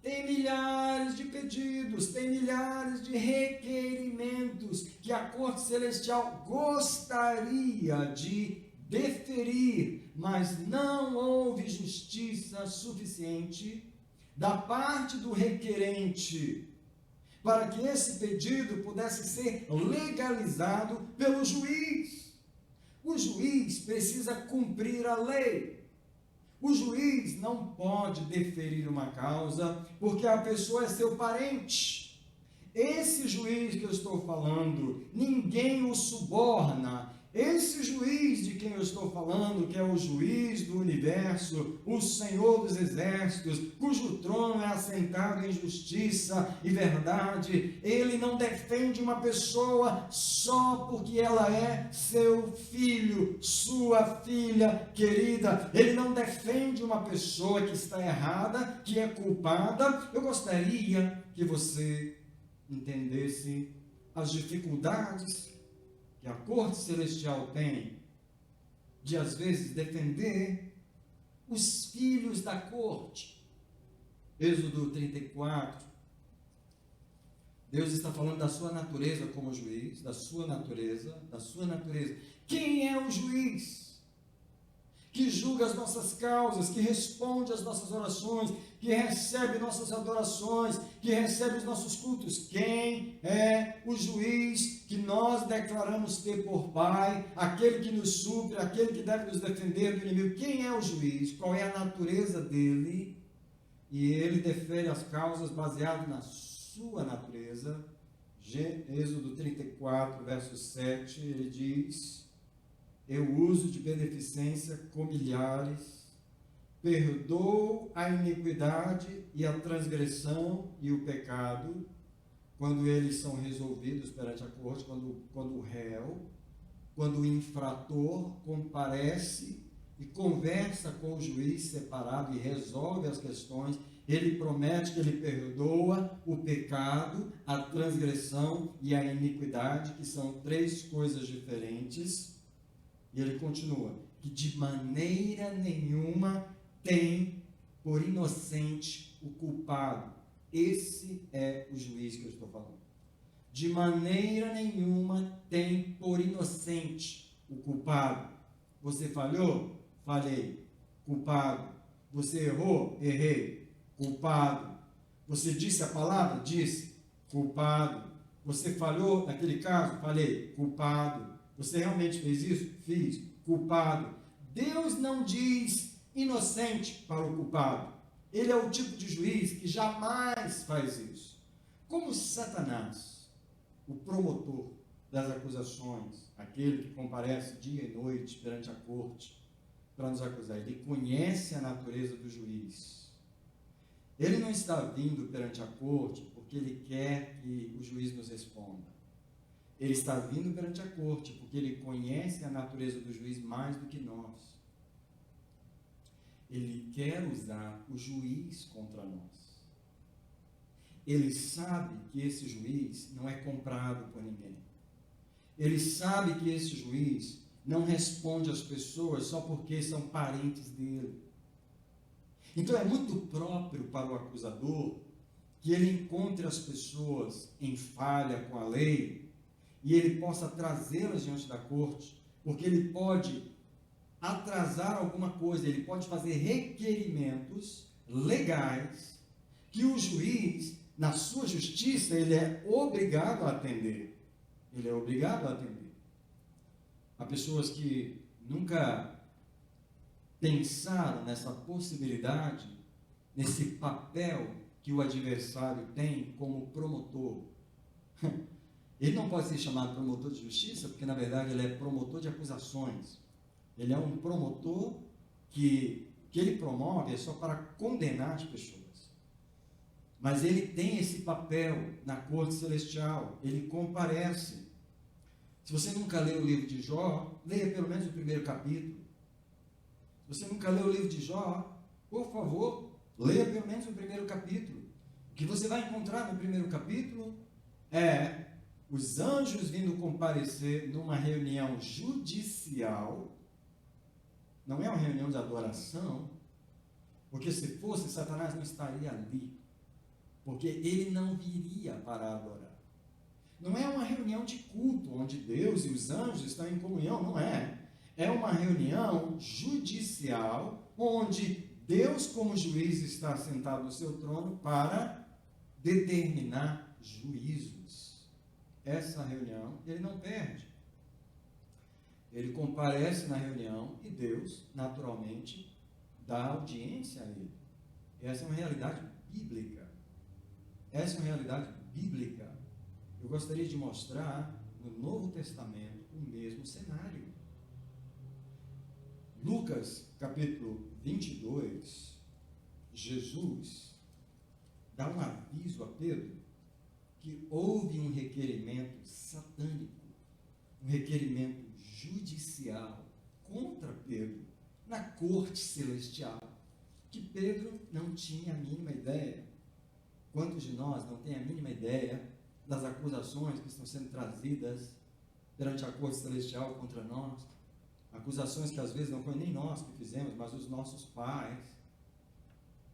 Tem milhares de pedidos, tem milhares de requerimentos que a corte celestial gostaria de deferir, mas não houve justiça suficiente da parte do requerente para que esse pedido pudesse ser legalizado pelo juiz. O juiz precisa cumprir a lei. O juiz não pode deferir uma causa porque a pessoa é seu parente. Esse juiz que eu estou falando, ninguém o suborna. Esse juiz de quem eu estou falando, que é o juiz do universo, o Senhor dos exércitos, cujo trono é assentado em justiça e verdade, ele não defende uma pessoa só porque ela é seu filho, sua filha querida. Ele não defende uma pessoa que está errada, que é culpada. Eu gostaria que você entendesse as dificuldades que a corte celestial tem de, às vezes, defender os filhos da corte. Êxodo 34, Deus está falando da sua natureza como juiz, da sua natureza. Quem é o juiz que julga as nossas causas, que responde às nossas orações, que recebe nossas adorações, que recebe os nossos cultos? Quem é o juiz que nós declaramos ter por Pai, aquele que nos supre, aquele que deve nos defender do inimigo? Quem é o juiz? Qual é a natureza dele? E ele defere as causas baseado na sua natureza. Êxodo 34, verso 7, ele diz: eu uso de beneficência com milhares, perdoo a iniquidade e a transgressão e o pecado, quando eles são resolvidos perante a corte, quando o réu, quando o infrator comparece e conversa com o juiz separado e resolve as questões, ele promete que ele perdoa o pecado, a transgressão e a iniquidade, que são três coisas diferentes. E ele continua, que de maneira nenhuma tem por inocente o culpado. Esse é o juiz que eu estou falando. De maneira nenhuma tem por inocente o culpado. Você falhou? Falhei. Culpado. Você errou? Errei. Culpado. Você disse a palavra? Disse. Culpado. Você falhou naquele caso? Falhei. Culpado. Você realmente fez isso? Fiz. Culpado. Deus não diz inocente para o culpado. Ele é o tipo de juiz que jamais faz isso. Como Satanás, o promotor das acusações, aquele que comparece dia e noite perante a corte para nos acusar, ele conhece a natureza do juiz. Ele não está vindo perante a corte porque ele quer que o juiz nos responda. Ele está vindo perante a corte porque ele conhece a natureza do juiz mais do que nós. Ele quer usar o juiz contra nós. Ele sabe que esse juiz não é comprado por ninguém. Ele sabe que esse juiz não responde às pessoas só porque são parentes dele. Então é muito próprio para o acusador que ele encontre as pessoas em falha com a lei e ele possa trazê-las diante da corte, porque ele pode atrasar alguma coisa, ele pode fazer requerimentos legais que o juiz, na sua justiça, ele é obrigado a atender. Ele é obrigado a atender. Há pessoas que nunca pensaram nessa possibilidade, nesse papel que o adversário tem como promotor. Ele não pode ser chamado promotor de justiça, porque na verdade ele é promotor de acusações. Ele é um promotor que ele promove é só para condenar as pessoas. Mas ele tem esse papel na corte celestial, ele comparece. Se você nunca leu o livro de Jó, leia pelo menos o primeiro capítulo. Se você nunca leu o livro de Jó, por favor, leia pelo menos o primeiro capítulo. O que você vai encontrar no primeiro capítulo é os anjos vindo comparecer numa reunião judicial. Não é uma reunião de adoração, porque se fosse, Satanás não estaria ali. Porque ele não viria para adorar. Não é uma reunião de culto, onde Deus e os anjos estão em comunhão, não é. É uma reunião judicial, onde Deus, como juiz, está sentado no seu trono para determinar juízos. Essa reunião ele não perde. Ele comparece na reunião e Deus, naturalmente, dá audiência a ele. Essa é uma realidade bíblica. Essa é uma realidade bíblica. Eu gostaria de mostrar no Novo Testamento o mesmo cenário. Lucas, capítulo 22, Jesus dá um aviso a Pedro que houve um requerimento satânico, um requerimento judicial contra Pedro na corte celestial, que Pedro não tinha a mínima ideia. Quantos de nós não têm a mínima ideia das acusações que estão sendo trazidas perante a corte celestial contra nós? Acusações que às vezes não foi nem nós que fizemos, mas os nossos pais.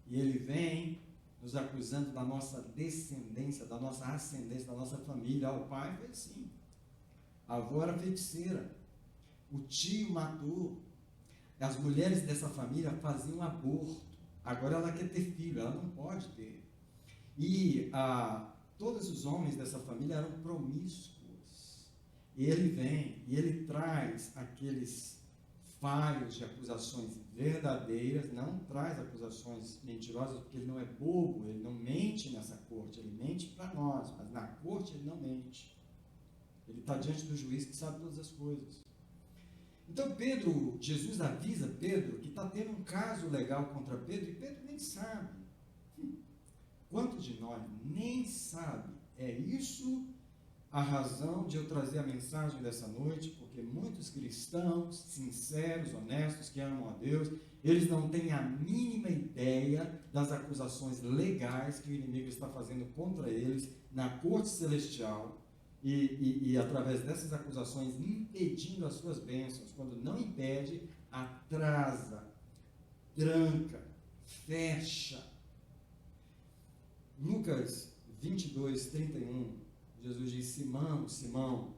E ele vem nos acusando da nossa descendência, da nossa ascendência, da nossa família. O pai foi assim. A avó era feiticeira. O tio matou. As mulheres dessa família faziam aborto. Agora ela quer ter filho, ela não pode ter. E todos os homens dessa família eram promíscuos. E ele vem e ele traz aqueles falhos de acusações verdadeiras, não traz acusações mentirosas, porque ele não é bobo, ele não mente nessa corte, ele mente para nós, mas na corte ele não mente. Ele está diante do juiz que sabe todas as coisas. Então Jesus avisa Pedro que está tendo um caso legal contra Pedro, e Pedro nem sabe. Quantos de nós nem sabe? É isso a razão de eu trazer a mensagem dessa noite, porque muitos cristãos sinceros, honestos, que amam a Deus, eles não têm a mínima ideia das acusações legais que o inimigo está fazendo contra eles na corte celestial e através dessas acusações impedindo as suas bênçãos. Quando não impede, atrasa, tranca, fecha. Lucas 22, 31, Jesus diz: Simão, Simão,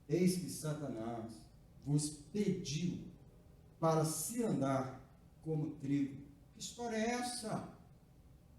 eis que Satanás vos pediu para se andar como trigo. Que história é essa?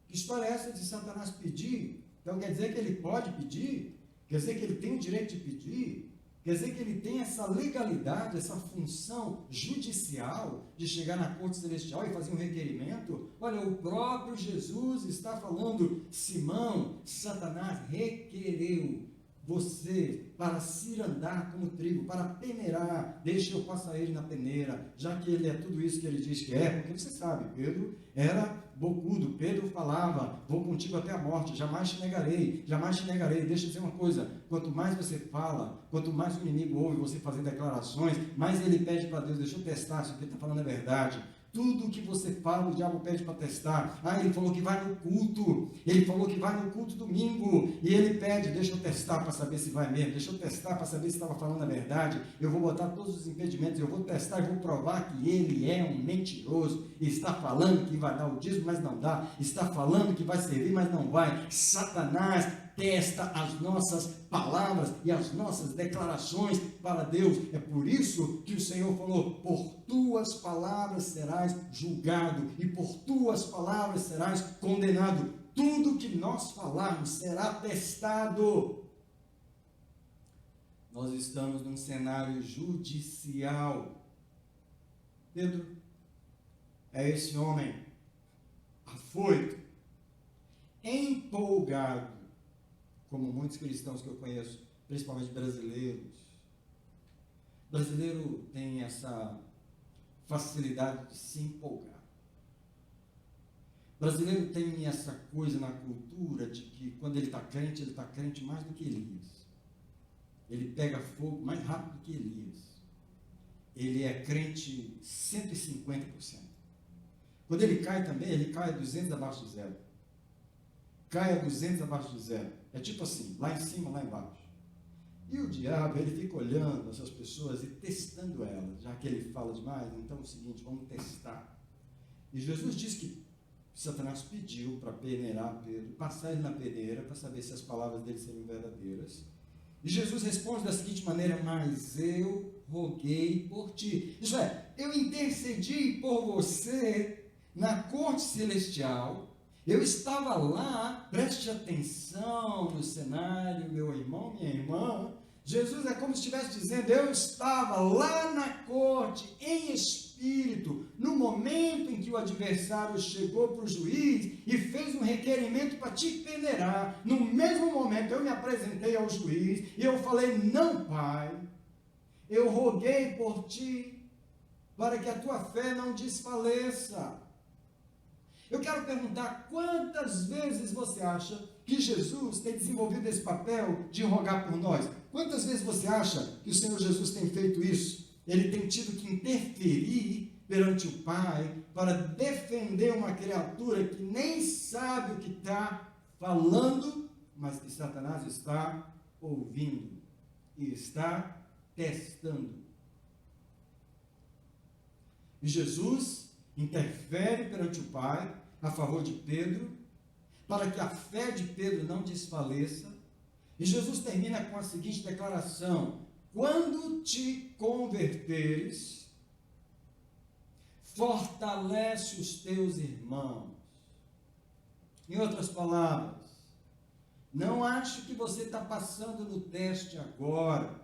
Que história é essa de Satanás pedir? Então quer dizer que ele pode pedir? Quer dizer que ele tem o direito de pedir? Quer dizer que ele tem essa legalidade, essa função judicial de chegar na corte celestial e fazer um requerimento? Olha, o próprio Jesus está falando: Simão, Satanás requereu você para se andar como trigo, para peneirar. Deixa eu passar ele na peneira, já que ele é tudo isso que ele diz que é. Porque você sabe, Pedro era bocudo. Pedro falava: vou contigo até a morte, jamais te negarei, jamais te negarei. Deixa eu dizer uma coisa: quanto mais você fala, quanto mais o inimigo ouve você fazer declarações, mais ele pede para Deus: deixa eu testar se o que ele está falando é verdade. Tudo que você fala, o diabo pede para testar. Ele falou que vai no culto, ele falou que vai no culto domingo, e ele pede: deixa eu testar para saber se vai mesmo, deixa eu testar para saber se estava falando a verdade. Eu vou botar todos os impedimentos, eu vou testar e vou provar que ele é um mentiroso, e está falando que vai dar o dízimo, mas não dá, está falando que vai servir, mas não vai. Satanás testa as nossas palavras e as nossas declarações para Deus. É por isso que o Senhor falou: por tuas palavras serás julgado e por tuas palavras serás condenado. Tudo que nós falarmos será testado. Nós estamos num cenário judicial. Pedro é esse homem afoito, empolgado, como muitos cristãos que eu conheço, principalmente brasileiros. Brasileiro tem essa facilidade de se empolgar. O brasileiro tem essa coisa na cultura de que quando ele está crente mais do que Elias. Ele pega fogo mais rápido do que Elias. Ele é crente 150%. Quando ele cai também, ele cai a 200 abaixo de zero. Cai a 200 abaixo de zero. É tipo assim, lá em cima, lá embaixo. E o diabo, ele fica olhando essas pessoas e testando elas. Já que ele fala demais, então é o seguinte, vamos testar. E Jesus diz que Satanás pediu para peneirar Pedro, passar ele na peneira para saber se as palavras dele seriam verdadeiras. E Jesus responde da seguinte maneira: mas eu roguei por ti. Isso é, eu intercedi por você na corte celestial. Eu estava lá, preste atenção no cenário, meu irmão, minha irmã. Jesus é como se estivesse dizendo: eu estava lá na corte, em espírito, no momento em que o adversário chegou para o juiz e fez um requerimento para te peneirar. No mesmo momento eu me apresentei ao juiz e eu falei: não, pai, eu roguei por ti, para que a tua fé não desfaleça. Eu quero perguntar, quantas vezes você acha que Jesus tem desenvolvido esse papel de rogar por nós? Quantas vezes você acha que o Senhor Jesus tem feito isso? Ele tem tido que interferir perante o Pai para defender uma criatura que nem sabe o que está falando, mas que Satanás está ouvindo e está testando. E Jesus interfere perante o Pai a favor de Pedro, para que a fé de Pedro não desfaleça. E Jesus termina com a seguinte declaração: quando te converteres, fortalece os teus irmãos. Em outras palavras, não acho que você está passando no teste agora.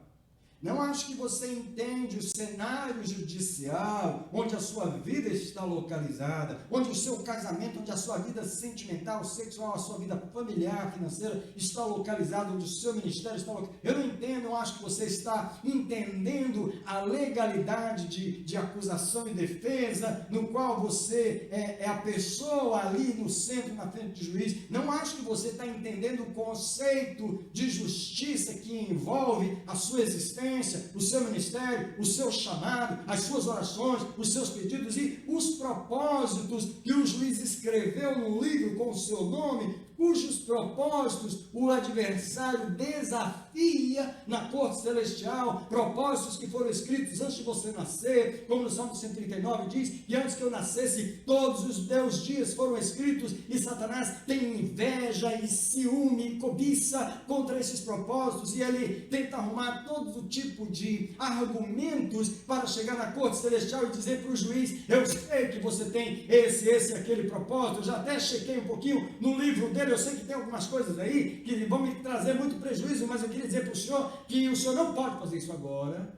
Não acho que você entende o cenário judicial, onde a sua vida está localizada, onde o seu casamento, onde a sua vida sentimental, sexual, a sua vida familiar, financeira está localizada, onde o seu ministério está localizado. Eu não entendo, eu acho que você está entendendo a legalidade de acusação e defesa, no qual você é a pessoa ali no centro, na frente do juiz. Não acho que você está entendendo o conceito de justiça que envolve a sua existência, o seu ministério, o seu chamado, as suas orações, os seus pedidos e os propósitos que o juiz escreveu no livro com o seu nome, cujos propósitos o adversário desafia na corte celestial, propósitos que foram escritos antes de você nascer, como no Salmo 139 diz, que antes que eu nascesse, todos os teus dias foram escritos, e Satanás tem inveja e ciúme e cobiça contra esses propósitos, e ele tenta arrumar todo tipo de argumentos para chegar na corte celestial e dizer para o juiz: eu sei que você tem esse e aquele propósito, eu já até chequei um pouquinho no livro dele, eu sei que tem algumas coisas aí que vão me trazer muito prejuízo, mas eu queria dizer para o senhor que o senhor não pode fazer isso agora,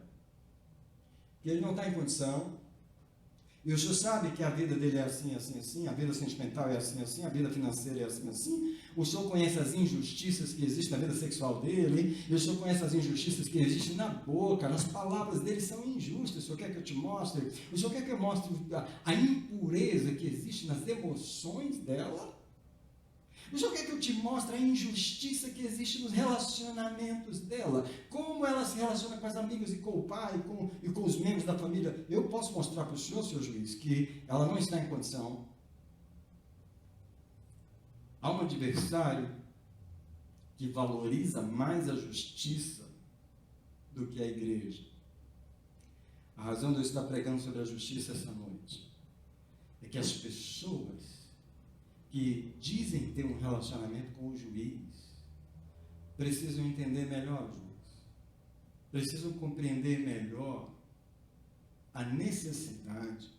que ele não está em condição, e o senhor sabe que a vida dele é assim, assim, assim, a vida sentimental é assim, assim, a vida financeira é assim, assim, o senhor conhece as injustiças que existem na vida sexual dele, e o senhor conhece as injustiças que existem na boca, nas palavras dele são injustas, o senhor quer que eu te mostre? O senhor quer que eu mostre a impureza que existe nas emoções dela? O senhor quer que eu te mostre a injustiça que existe nos relacionamentos dela? Como ela se relaciona com as amigas e com o pai e com os membros da família? Eu posso mostrar para o senhor, senhor juiz, que ela não está em condição. Há um adversário que valoriza mais a justiça do que a igreja. A razão de eu estar pregando sobre a justiça essa noite é que as pessoas que dizem ter um relacionamento com o juiz precisam entender melhor o juiz, precisam compreender melhor a necessidade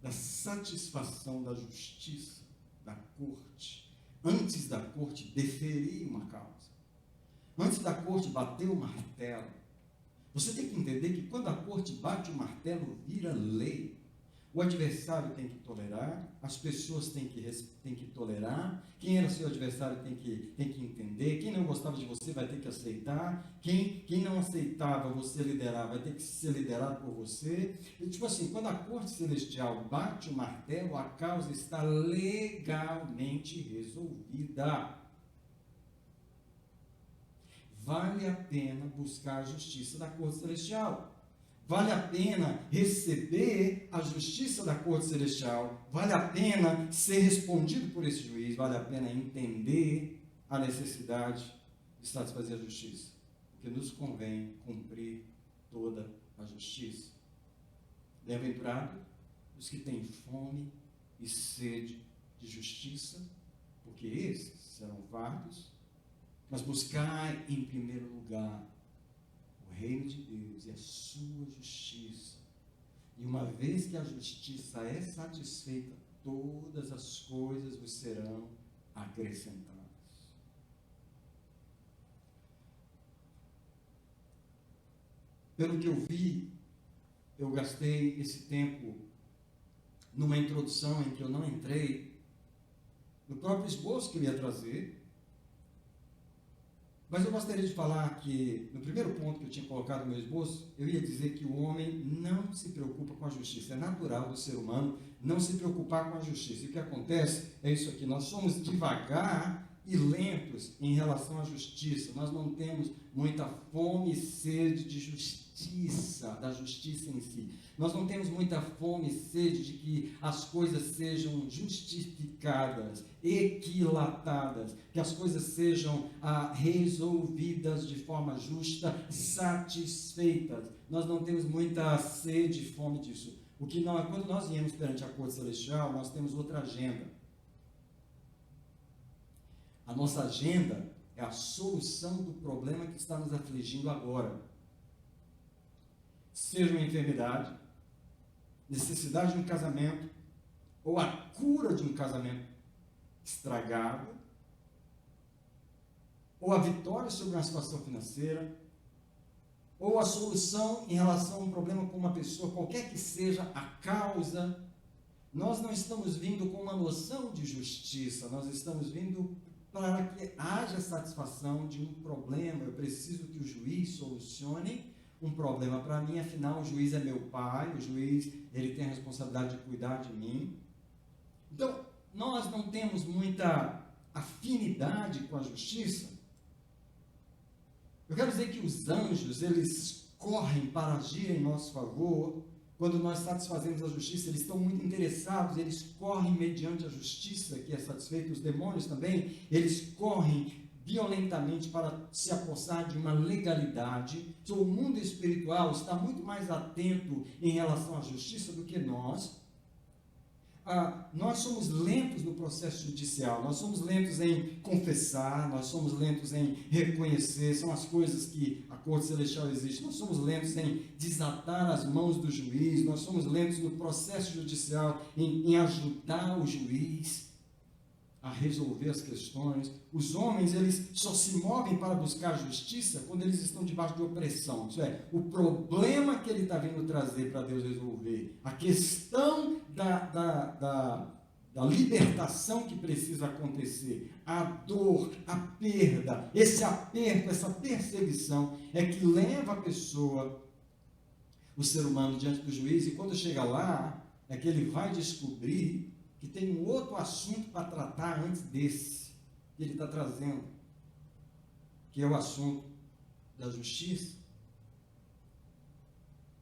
da satisfação da justiça da corte, antes da corte deferir uma causa, antes da corte bater o martelo. Você tem que entender que quando a corte bate o martelo, vira lei. O adversário tem que tolerar, as pessoas têm que tolerar, quem era seu adversário tem que entender, quem não gostava de você vai ter que aceitar, quem não aceitava você liderar vai ter que ser liderado por você. E, tipo assim, quando a corte celestial bate o martelo, a causa está legalmente resolvida. Vale a pena buscar a justiça da corte celestial. Vale a pena receber a justiça da corte celestial. Vale a pena ser respondido por esse juiz. Vale a pena entender a necessidade de satisfazer a justiça. Porque nos convém cumprir toda a justiça. Bem-aventurado os que têm fome e sede de justiça, porque esses serão fartos. Mas buscai em primeiro lugar o reino de Deus e a sua justiça. E uma vez que a justiça é satisfeita, todas as coisas vos serão acrescentadas. Pelo que eu vi, eu gastei esse tempo numa introdução em que eu não entrei no próprio esboço que eu ia trazer. Mas eu gostaria de falar que, no primeiro ponto que eu tinha colocado no meu esboço, eu ia dizer que o homem não se preocupa com a justiça. É natural do ser humano não se preocupar com a justiça. E o que acontece é isso aqui: nós somos devagar e lentos em relação à justiça. Nós não temos muita fome e sede de justiça, da justiça em si. Nós não temos muita fome e sede de que as coisas sejam justificadas, equilatadas, que as coisas sejam resolvidas de forma justa, satisfeitas. Nós não temos muita sede e fome disso. Quando nós viemos perante a corte celestial, nós temos outra agenda. A nossa agenda é a solução do problema que está nos afligindo agora. Seja uma enfermidade, necessidade de um casamento, ou a cura de um casamento estragado, ou a vitória sobre uma situação financeira, ou a solução em relação a um problema com uma pessoa, qualquer que seja a causa. Nós não estamos vindo com uma noção de justiça, nós estamos vindo para que haja satisfação de um problema. Eu preciso que o juiz solucione um problema para mim, afinal o juiz é meu pai, o juiz ele tem a responsabilidade de cuidar de mim. Então, nós não temos muita afinidade com a justiça. Eu quero dizer que os anjos, eles correm para agir em nosso favor. Quando nós satisfazemos a justiça, eles estão muito interessados, eles correm mediante a justiça que é satisfeita. Os demônios também, eles correm violentamente para se apossar de uma legalidade. O mundo espiritual está muito mais atento em relação à justiça do que nós. Nós somos lentos no processo judicial, nós somos lentos em confessar, nós somos lentos em reconhecer, são as coisas que a corte celestial existe. Nós somos lentos em desatar as mãos do juiz, nós somos lentos no processo judicial em ajudar o juiz a resolver as questões. Os homens, eles só se movem para buscar justiça quando eles estão debaixo de opressão. Isso é, o problema que ele está vindo trazer para Deus resolver, a questão da libertação que precisa acontecer, a dor, a perda, esse aperto, essa perseguição é que leva a pessoa, o ser humano, diante do juiz, e quando chega lá, é que ele vai descobrir que tem um outro assunto para tratar antes desse que ele está trazendo, que é o assunto da justiça.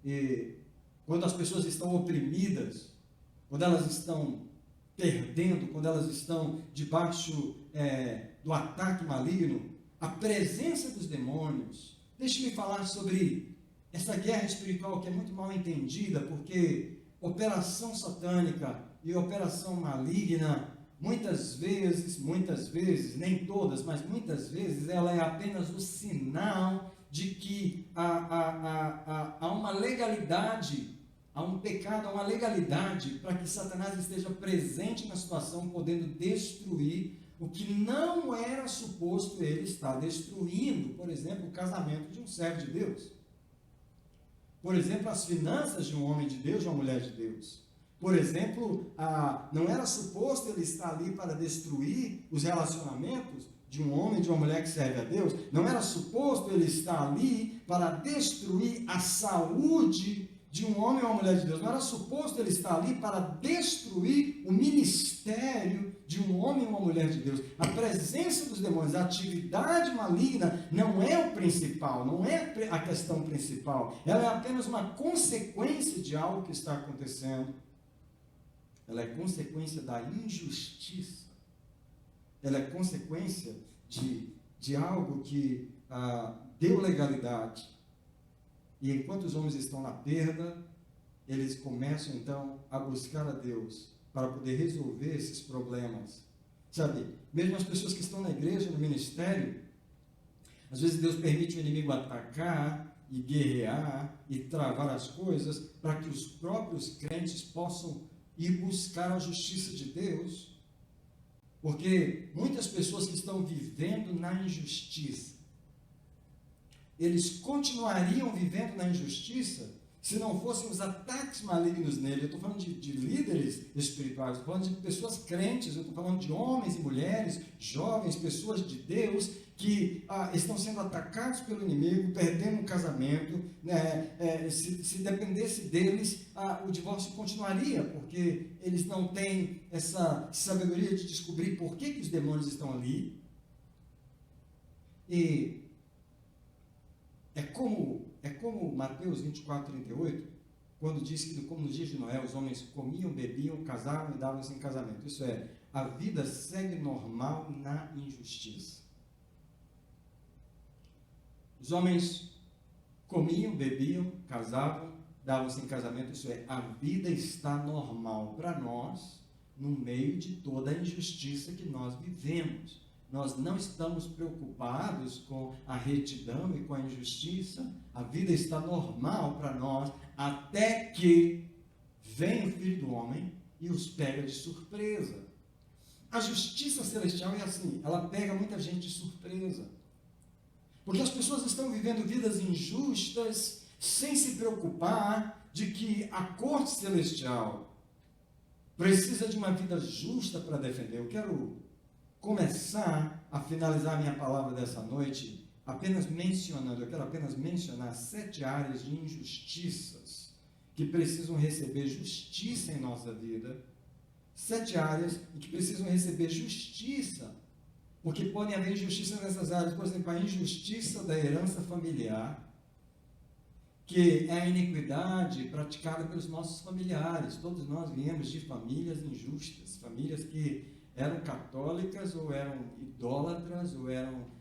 E quando as pessoas estão oprimidas, quando elas estão perdendo, quando elas estão debaixo do ataque maligno, a presença dos demônios. Deixe-me falar sobre essa guerra espiritual que é muito mal entendida, porque operação satânica e operação maligna, muitas vezes, nem todas, mas muitas vezes, ela é apenas o sinal de que há uma legalidade, há um pecado, há uma legalidade para que Satanás esteja presente na situação, podendo destruir o que não era suposto ele estar destruindo. Por exemplo, o casamento de um servo de Deus. Por exemplo, as finanças de um homem de Deus, de uma mulher de Deus. Por exemplo, não era suposto ele estar ali para destruir os relacionamentos de um homem e de uma mulher que serve a Deus. Não era suposto ele estar ali para destruir a saúde de um homem ou uma mulher de Deus. Não era suposto ele estar ali para destruir o ministério de um homem ou uma mulher de Deus. A presença dos demônios, a atividade maligna não é o principal, não é a questão principal. Ela é apenas uma consequência de algo que está acontecendo. Ela é consequência da injustiça. Ela é consequência de algo que deu legalidade. E enquanto os homens estão na perda, eles começam então a buscar a Deus para poder resolver esses problemas. Sabe, mesmo as pessoas que estão na igreja, no ministério, às vezes Deus permite o inimigo atacar e guerrear e travar as coisas para que os próprios crentes possam ir buscar a justiça de Deus. Porque muitas pessoas que estão vivendo na injustiça, eles continuariam vivendo na injustiça se não fossem os ataques malignos nele. Eu estou falando de líderes espirituais, estou falando de pessoas crentes, eu estou falando de homens e mulheres, jovens, pessoas de Deus, que estão sendo atacados pelo inimigo, perdendo o casamento, né? Se dependesse deles, o divórcio continuaria, porque eles não têm essa sabedoria de descobrir por que os demônios estão ali. E é como Mateus 24, 38, quando diz que, como nos dias de Noé, os homens comiam, bebiam, casavam e davam-se em casamento. Isso é, a vida segue normal na injustiça. Os homens comiam, bebiam, casavam, davam-se em casamento. Isso é, a vida está normal para nós, no meio de toda a injustiça que nós vivemos. Nós não estamos preocupados com a retidão e com a injustiça. A vida está normal para nós, até que vem o Filho do Homem e os pega de surpresa. A justiça celestial é assim, ela pega muita gente de surpresa. Porque as pessoas estão vivendo vidas injustas, sem se preocupar de que a corte celestial precisa de uma vida justa para defender. Eu quero começar a finalizar a minha palavra dessa noite eu quero apenas mencionar 7 áreas de injustiças que precisam receber justiça em nossa vida. 7 áreas em que precisam receber justiça, porque podem haver injustiça nessas áreas. Por exemplo, a injustiça da herança familiar, que é a iniquidade praticada pelos nossos familiares. Todos nós viemos de famílias injustas, famílias que eram católicas, ou eram idólatras, ou eram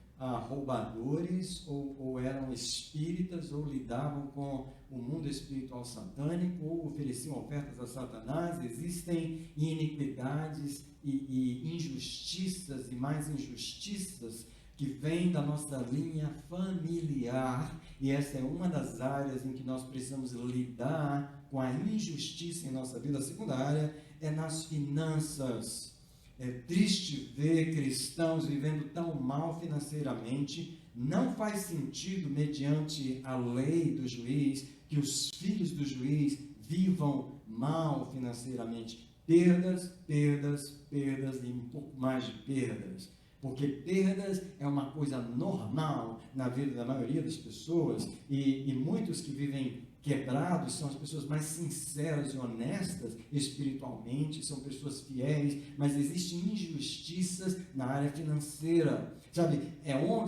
roubadores, ou eram espíritas, ou lidavam com o mundo espiritual satânico, ou ofereciam ofertas a Satanás. Existem iniquidades e injustiças, e mais injustiças, que vêm da nossa linha familiar, e essa é uma das áreas em que nós precisamos lidar com a injustiça em nossa vida. A segunda área é nas finanças. É triste ver cristãos vivendo tão mal financeiramente. Não faz sentido, mediante a lei do juiz, que os filhos do juiz vivam mal financeiramente. Perdas, perdas, perdas e um pouco mais de perdas. Porque perdas é uma coisa normal na vida da maioria das pessoas, e muitos que vivem quebrados são as pessoas mais sinceras e honestas espiritualmente, são pessoas fiéis, mas existem injustiças na área financeira, sabe?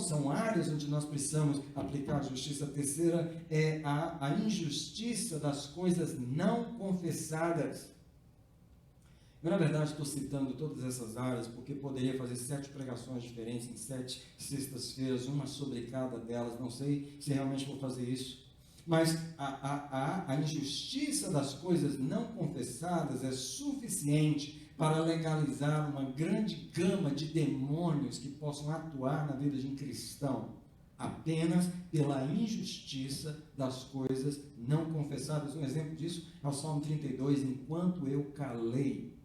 São áreas onde nós precisamos aplicar a justiça. A terceira é a injustiça das coisas não confessadas. Eu, na verdade, estou citando todas essas áreas porque poderia fazer 7 pregações diferentes em 7 sextas-feiras, uma sobre cada delas. Não sei se realmente vou fazer isso. Mas a injustiça das coisas não confessadas é suficiente para legalizar uma grande gama de demônios que possam atuar na vida de um cristão, apenas pela injustiça das coisas não confessadas. Um exemplo disso é o Salmo 32, enquanto eu calei,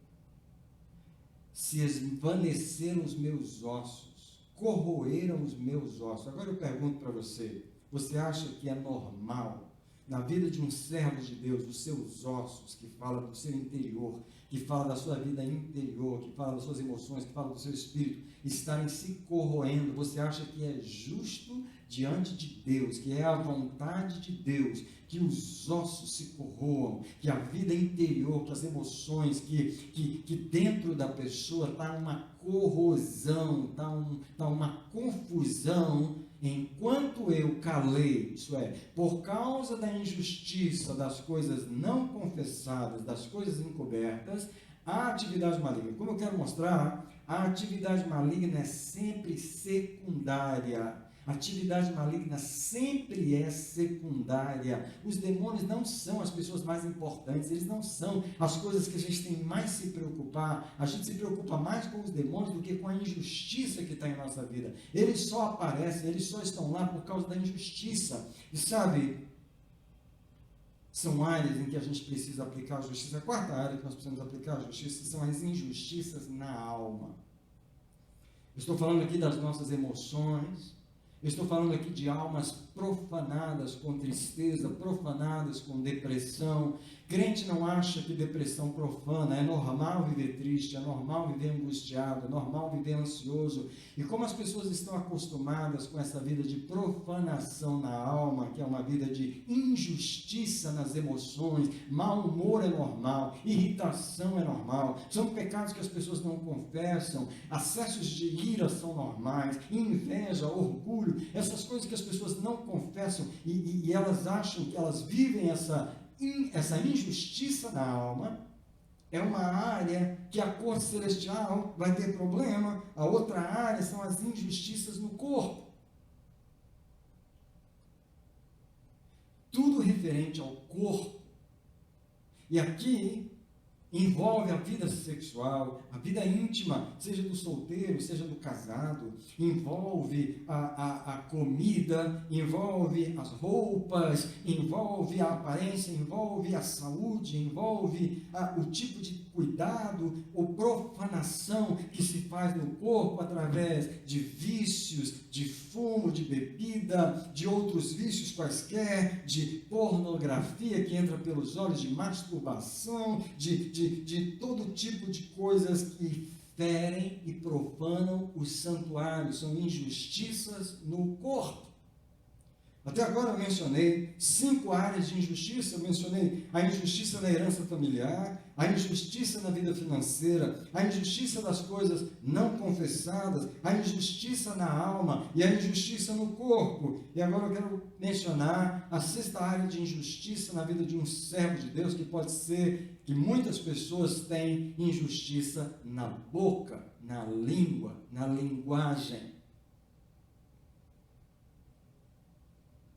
se esvaneceram os meus ossos, corroeram os meus ossos. Agora eu pergunto para você, você acha que é normal na vida de um servo de Deus, os seus ossos, que fala do seu interior, que fala da sua vida interior, que fala das suas emoções, que fala do seu espírito, estarem se corroendo, você acha que é justo diante de Deus, que é a vontade de Deus, que os ossos se corroam, que a vida interior, que as emoções, que dentro da pessoa está uma corrosão, está uma confusão, enquanto eu calei, isso é, por causa da injustiça, das coisas não confessadas, das coisas encobertas, a atividade maligna. Como eu quero mostrar, a atividade maligna é sempre secundária. A atividade maligna sempre é secundária. Os demônios não são as pessoas mais importantes, eles não são as coisas que a gente tem mais se preocupar. A gente se preocupa mais com os demônios do que com a injustiça que está em nossa vida. Eles só aparecem, eles só estão lá por causa da injustiça. E sabe, são áreas em que a gente precisa aplicar a justiça. A quarta área que nós precisamos aplicar a justiça são as injustiças na alma. Eu estou falando aqui das nossas emoções. Eu estou falando aqui de almas profanadas com tristeza, profanadas com depressão. Crente não acha que depressão profana, é normal viver triste, é normal viver angustiado, é normal viver ansioso. E como as pessoas estão acostumadas com essa vida de profanação na alma, que é uma vida de injustiça nas emoções, mau humor é normal, irritação é normal, são pecados que as pessoas não confessam, acessos de ira são normais, inveja, orgulho, essas coisas que as pessoas não confessam e elas acham que elas vivem essa injustiça na alma. É uma área que a corte celestial vai ter problema. A outra área são as injustiças no corpo. Tudo referente ao corpo. E aqui envolve a vida sexual, a vida íntima, seja do solteiro, seja do casado, envolve a comida, envolve as roupas, envolve a aparência, envolve a saúde, envolve o tipo de cuidado ou profanação que se faz no corpo através de vícios, de fumo, de bebida, de outros vícios quaisquer, de pornografia que entra pelos olhos, de masturbação, de todo tipo de coisas que ferem e profanam os santuários, são injustiças no corpo. Até agora eu mencionei 5 áreas de injustiça. Eu mencionei a injustiça na herança familiar, a injustiça na vida financeira, a injustiça das coisas não confessadas, a injustiça na alma e a injustiça no corpo. E agora eu quero mencionar a 6ª área de injustiça na vida de um servo de Deus, que pode ser que muitas pessoas têm injustiça na boca, na língua, na linguagem.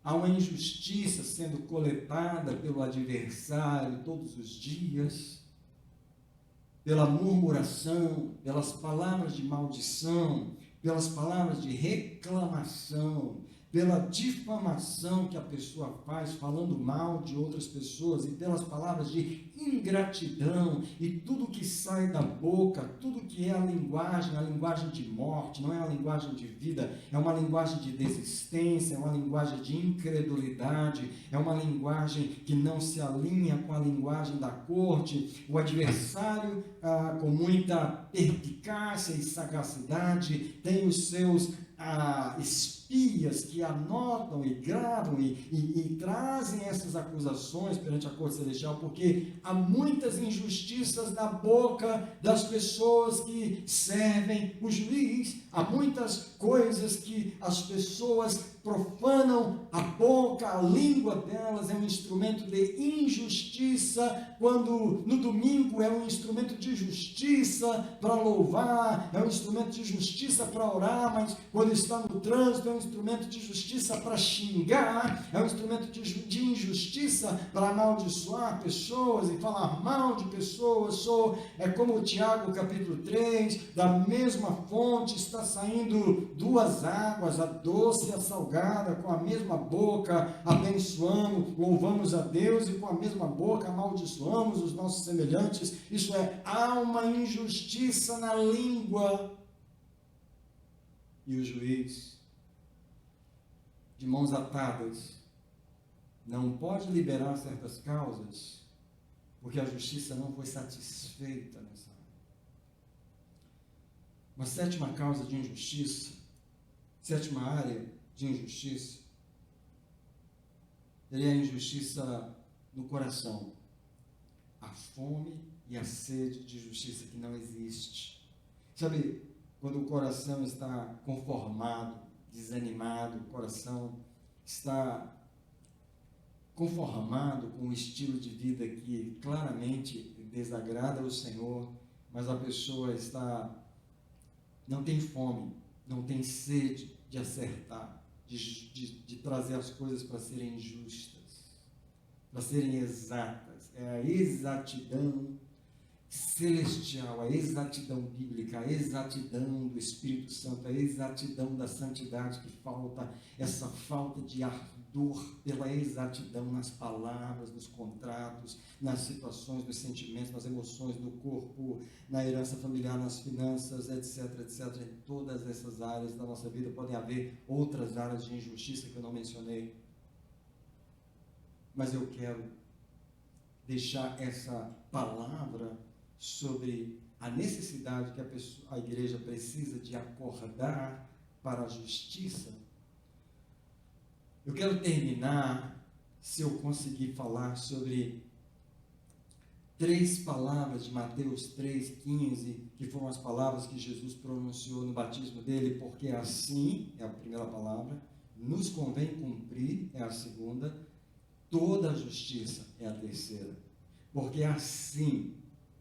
Há uma injustiça sendo coletada pelo adversário todos os dias, pela murmuração, pelas palavras de maldição, pelas palavras de reclamação, pela difamação que a pessoa faz, falando mal de outras pessoas, e pelas palavras de ingratidão, e tudo que sai da boca, tudo que é a linguagem de morte, não é uma linguagem de vida, é uma linguagem de desistência, é uma linguagem de incredulidade, é uma linguagem que não se alinha com a linguagem da corte. O adversário, com muita perspicácia e sagacidade, tem os seus espias que anotam e gravam e trazem essas acusações perante a corte celestial, porque há muitas injustiças na boca das pessoas que servem o juiz, há muitas coisas que as pessoas profanam a boca, a língua delas é um instrumento de injustiça, quando no domingo é um instrumento de justiça para louvar, é um instrumento de justiça para orar, mas quando está no trânsito é um instrumento de justiça para xingar, é um instrumento de injustiça para amaldiçoar pessoas e falar mal de pessoas. É como o Tiago capítulo 3, da mesma fonte está saindo 2 águas, a doce e a salgada, com a mesma boca abençoamos, louvamos a Deus, e com a mesma boca amaldiçoamos os nossos semelhantes. Isso é, há uma injustiça na língua. E o juiz, de mãos atadas, não pode liberar certas causas, porque a justiça não foi satisfeita nessa área. Uma sétima causa de injustiça, sétima área de injustiça, seria a injustiça no coração. A fome e a sede de justiça que não existe. Sabe, quando o coração está conformado, desanimado, o coração está conformado com um estilo de vida que claramente desagrada ao Senhor, mas a pessoa não tem fome, não tem sede de acertar, de trazer as coisas para serem justas, para serem exatas. É a exatidão celestial, a exatidão bíblica, a exatidão do Espírito Santo, a exatidão da santidade que falta, essa falta de ardor pela exatidão nas palavras, nos contratos, nas situações, nos sentimentos, nas emoções, no corpo, na herança familiar, nas finanças, etc, etc. Em todas essas áreas da nossa vida podem haver outras áreas de injustiça que eu não mencionei. Mas eu quero deixar essa palavra sobre a necessidade que a igreja precisa de acordar para a justiça. Eu quero terminar, se eu conseguir falar sobre 3 palavras de Mateus 3,15, que foram as palavras que Jesus pronunciou no batismo dele, porque assim, é a primeira palavra, nos convém cumprir, é a segunda, toda a justiça é a terceira. Porque assim,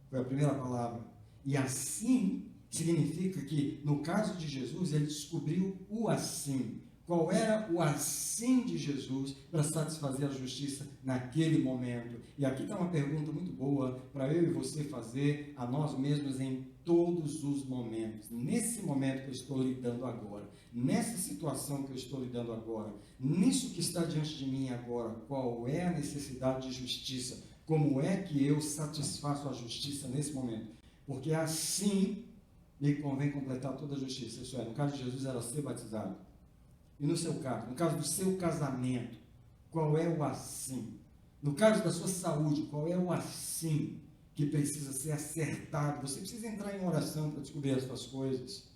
foi a primeira palavra, e assim significa que, no caso de Jesus, ele descobriu o assim. Qual era o assim de Jesus para satisfazer a justiça naquele momento? E aqui está uma pergunta muito boa para eu e você fazer a nós mesmos em todos os momentos. Nesse momento que eu estou lidando agora, nessa situação que eu estou lidando agora, nisso que está diante de mim agora, qual é a necessidade de justiça? Como é que eu satisfaço a justiça nesse momento? Porque assim me convém completar toda a justiça. Isso é, no caso de Jesus era ser batizado. E no seu caso, no caso do seu casamento, qual é o assim? No caso da sua saúde, qual é o assim que precisa ser acertado? Você precisa entrar em oração para descobrir as suas coisas.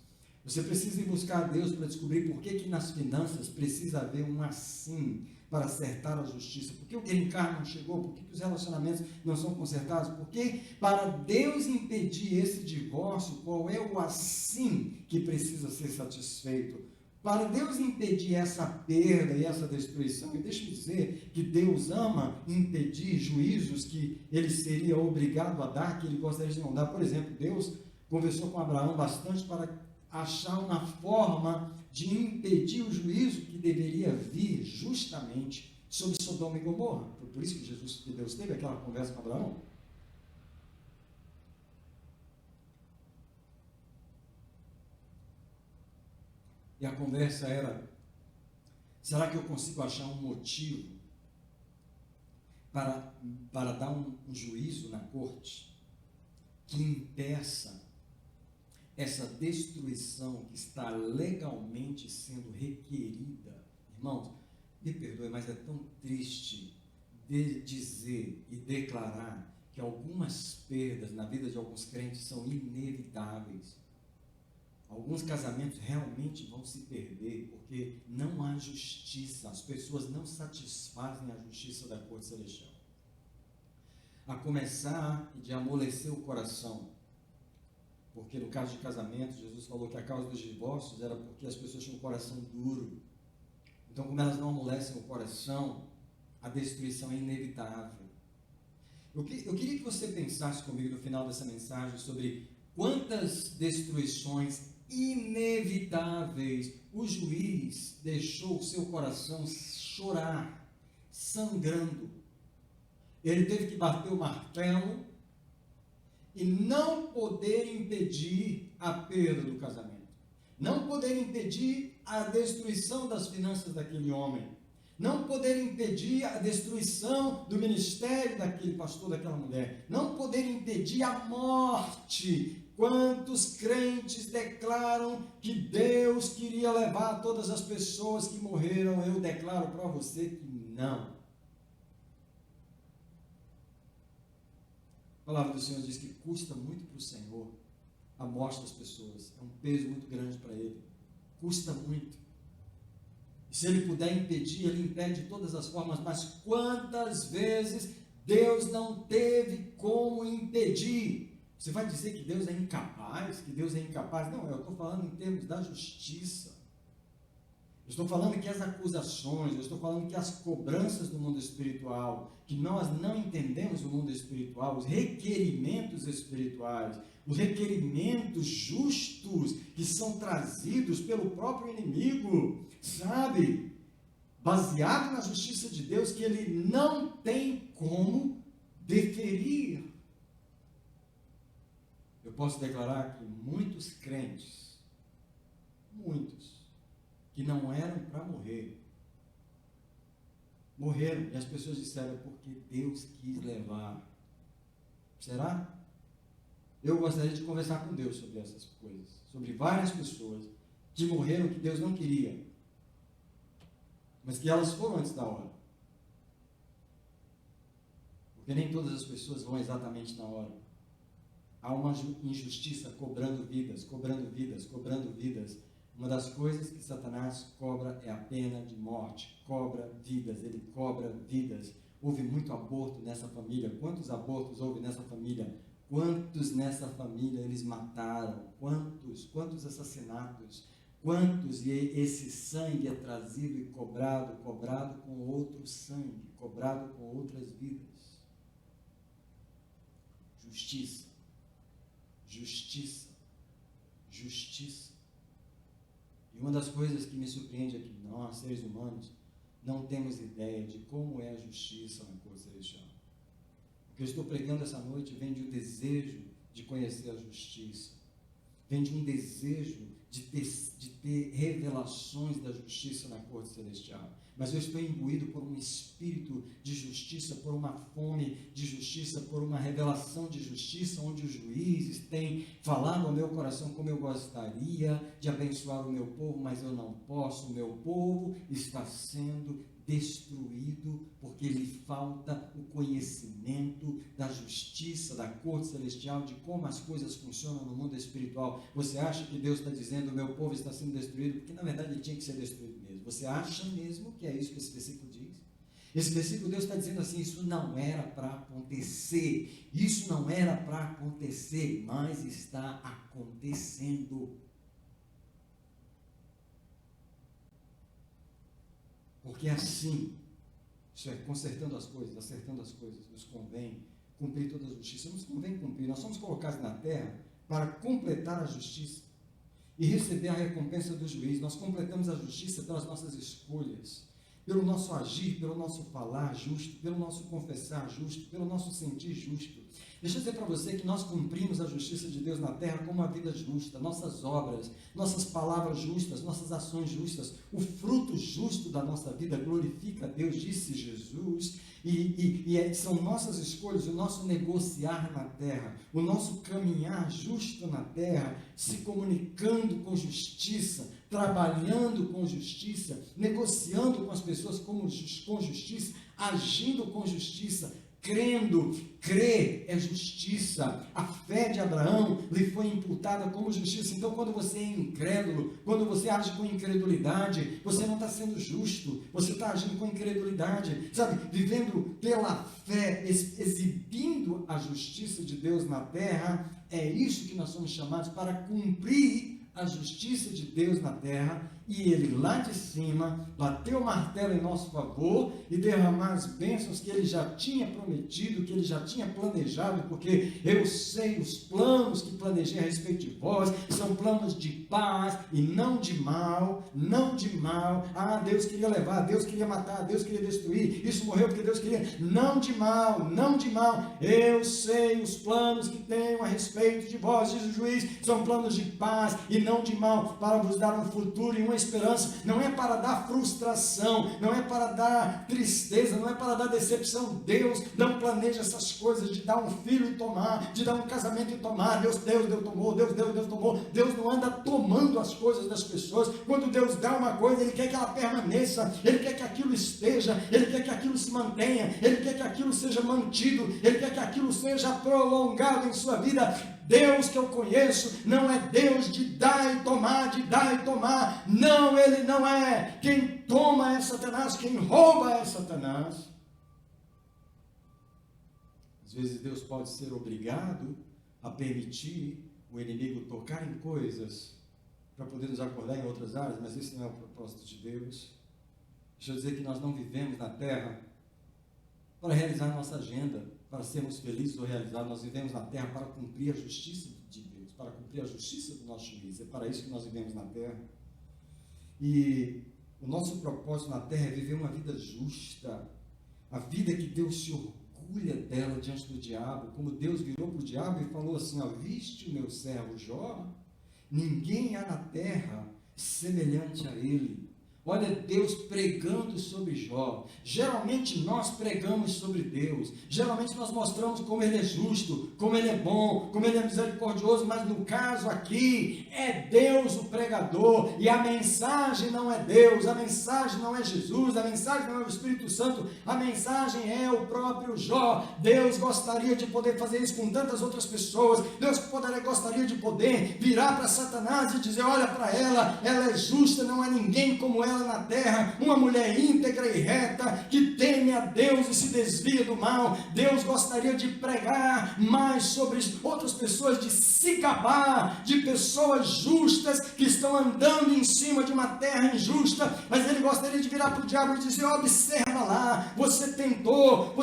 Você precisa ir buscar a Deus para descobrir por que nas finanças precisa haver um assim para acertar a justiça. Por que o green card não chegou? Por que os relacionamentos não são consertados? Porque para Deus impedir esse divórcio, qual é o assim que precisa ser satisfeito? Para Deus impedir essa perda e essa destruição, e deixa eu dizer que Deus ama impedir juízos que ele seria obrigado a dar, que ele gostaria de não dar. Por exemplo, Deus conversou com Abraão bastante para achar uma forma de impedir o juízo que deveria vir justamente sobre Sodoma e Gomorra. Foi por isso que Deus teve aquela conversa com Abraão. E a conversa era: será que eu consigo achar um motivo para dar um juízo na corte que impeça essa destruição que está legalmente sendo requerida? Irmãos, me perdoe, mas é tão triste de dizer e declarar que algumas perdas na vida de alguns crentes são inevitáveis. Alguns casamentos realmente vão se perder porque não há justiça, as pessoas não satisfazem a justiça da corte celestial. A começar de amolecer o coração, porque no caso de casamento, Jesus falou que a causa dos divórcios era porque as pessoas tinham um coração duro. Então, como elas não amolecem o coração, a destruição é inevitável. Eu queria que você pensasse comigo no final dessa mensagem sobre quantas destruições inevitáveis o juiz deixou o seu coração chorar, sangrando. Ele teve que bater o martelo e não poder impedir a perda do casamento, não poder impedir a destruição das finanças daquele homem, não poder impedir a destruição do ministério daquele pastor, daquela mulher, não poder impedir a morte. Quantos crentes declaram que Deus queria levar todas as pessoas que morreram? Eu declaro para você que não. palavra do Senhor diz que custa muito para o Senhor a morte das pessoas. É um peso muito grande para Ele. Custa muito. E se Ele puder impedir, Ele impede de todas as formas. Mas quantas vezes Deus não teve como impedir? Você vai dizer que Deus é incapaz? Que Deus é incapaz? Não, eu estou falando em termos da justiça. Eu estou falando que as acusações, eu estou falando que as cobranças do mundo espiritual, que nós não entendemos o mundo espiritual, os requerimentos espirituais, os requerimentos justos que são trazidos pelo próprio inimigo, sabe? Baseado na justiça de Deus, que ele não tem como deferir. Eu posso declarar que muitos crentes, que não eram para morrer, morreram, e as pessoas disseram, porque Deus quis levar. Será? Eu gostaria de conversar com Deus sobre essas coisas, sobre várias pessoas que morreram que Deus não queria, mas que elas foram antes da hora. Porque nem todas as pessoas vão exatamente na hora. Há uma injustiça cobrando vidas. Uma das coisas que Satanás cobra é a pena de morte. Cobra vidas, ele cobra vidas. Houve muito aborto nessa família. Quantos abortos houve nessa família? Quantos nessa família eles mataram? Quantos assassinatos? Quantos? E esse sangue é trazido e cobrado com outro sangue, cobrado com outras vidas. Justiça. E uma das coisas que me surpreende é que nós, seres humanos, não temos ideia de como é a justiça na corte celestial. O que eu estou pregando essa noite vem de um desejo de conhecer a justiça, vem de um desejo de ter revelações da justiça na corte celestial. Mas eu estou imbuído por um espírito de justiça, por uma fome de justiça, por uma revelação de justiça, onde os juízes têm falado ao meu coração como eu gostaria de abençoar o meu povo, mas eu não posso. O meu povo está sendo destruído porque lhe falta o conhecimento da justiça, da corte celestial, de como as coisas funcionam no mundo espiritual. Você acha que Deus está dizendo o meu povo está sendo destruído? Porque na verdade ele tinha que ser destruído mesmo. Você acha mesmo que é isso que esse versículo diz? Esse versículo Deus está dizendo assim, isso não era para acontecer, mas está acontecendo. Porque assim, isso é, consertando as coisas, acertando as coisas, nos convém cumprir toda a justiça. Nos convém cumprir, nós somos colocados na terra para completar a justiça e receber a recompensa do juiz. Nós completamos a justiça pelas nossas escolhas, pelo nosso agir, pelo nosso falar justo, pelo nosso confessar justo, pelo nosso sentir justo. Deixa eu dizer para você que nós cumprimos a justiça de Deus na terra com uma vida justa, nossas obras, nossas palavras justas, nossas ações justas, o fruto justo da nossa vida glorifica a Deus, disse Jesus, são nossas escolhas, o nosso negociar na terra, o nosso caminhar justo na terra, se comunicando com justiça, trabalhando com justiça, negociando com as pessoas com justiça, agindo com justiça, crendo. Crer é justiça. A fé de Abraão lhe foi imputada como justiça. Então, quando você é incrédulo, quando você age com incredulidade, você não está sendo justo, você está agindo com incredulidade, sabe? Vivendo pela fé, exibindo a justiça de Deus na terra. É isso que nós somos chamados, para cumprir a justiça de Deus na terra, e Ele lá de cima bater o martelo em nosso favor e derramar as bênçãos que Ele já tinha prometido, que Ele já tinha planejado, porque eu sei os planos que planejei a respeito de vós, são planos de paz e não de mal, ah, Deus queria levar, Deus queria matar, Deus queria destruir, isso morreu porque Deus queria, não de mal, eu sei os planos que tenho a respeito de vós, diz o juiz, são planos de paz e não de mal, para vos dar um futuro e uma nenhuma esperança, não é para dar frustração, não é para dar tristeza, não é para dar decepção. Deus não planeja essas coisas de dar um filho e tomar, de dar um casamento e tomar. Deus tomou, Deus tomou. Deus não anda tomando as coisas das pessoas. Quando Deus dá uma coisa, Ele quer que ela permaneça, Ele quer que aquilo esteja, Ele quer que aquilo se mantenha, Ele quer que aquilo seja mantido, Ele quer que aquilo seja prolongado em sua vida. Deus que eu conheço não é Deus de dar e tomar, de dar e tomar. Não, Ele não é. Quem toma é Satanás, quem rouba é Satanás. Às vezes Deus pode ser obrigado a permitir o inimigo tocar em coisas para poder nos acordar em outras áreas, mas esse não é o propósito de Deus. Deixa eu dizer que nós não vivemos na terra para realizar nossa agenda, para sermos felizes ou realizados. Nós vivemos na terra para cumprir a justiça de Deus, para cumprir a justiça do nosso juiz. É para isso que nós vivemos na terra. E o nosso propósito na terra é viver uma vida justa, a vida que Deus se orgulha dela diante do diabo, como Deus virou para o diabo e falou assim, ó, viste o meu servo Jó? Ninguém há na terra semelhante a ele. Olha Deus pregando sobre Jó. Geralmente nós pregamos sobre Deus, geralmente nós mostramos como Ele é justo, como Ele é bom, como Ele é misericordioso, mas no caso aqui, é Deus o pregador, e a mensagem não é Deus, a mensagem não é Jesus, a mensagem não é o Espírito Santo, a mensagem é o próprio Jó. Deus gostaria de poder fazer isso com tantas outras pessoas. Deus gostaria de poder virar para Satanás e dizer, olha para ela é justa, não há ninguém como ela na terra, uma mulher íntegra e reta, que teme a Deus e se desvia do mal. Deus gostaria de pregar mais sobre outras pessoas, de se gabar de pessoas justas que estão andando em cima de uma terra injusta, mas Ele gostaria de virar para o diabo e dizer, observa lá, você tentou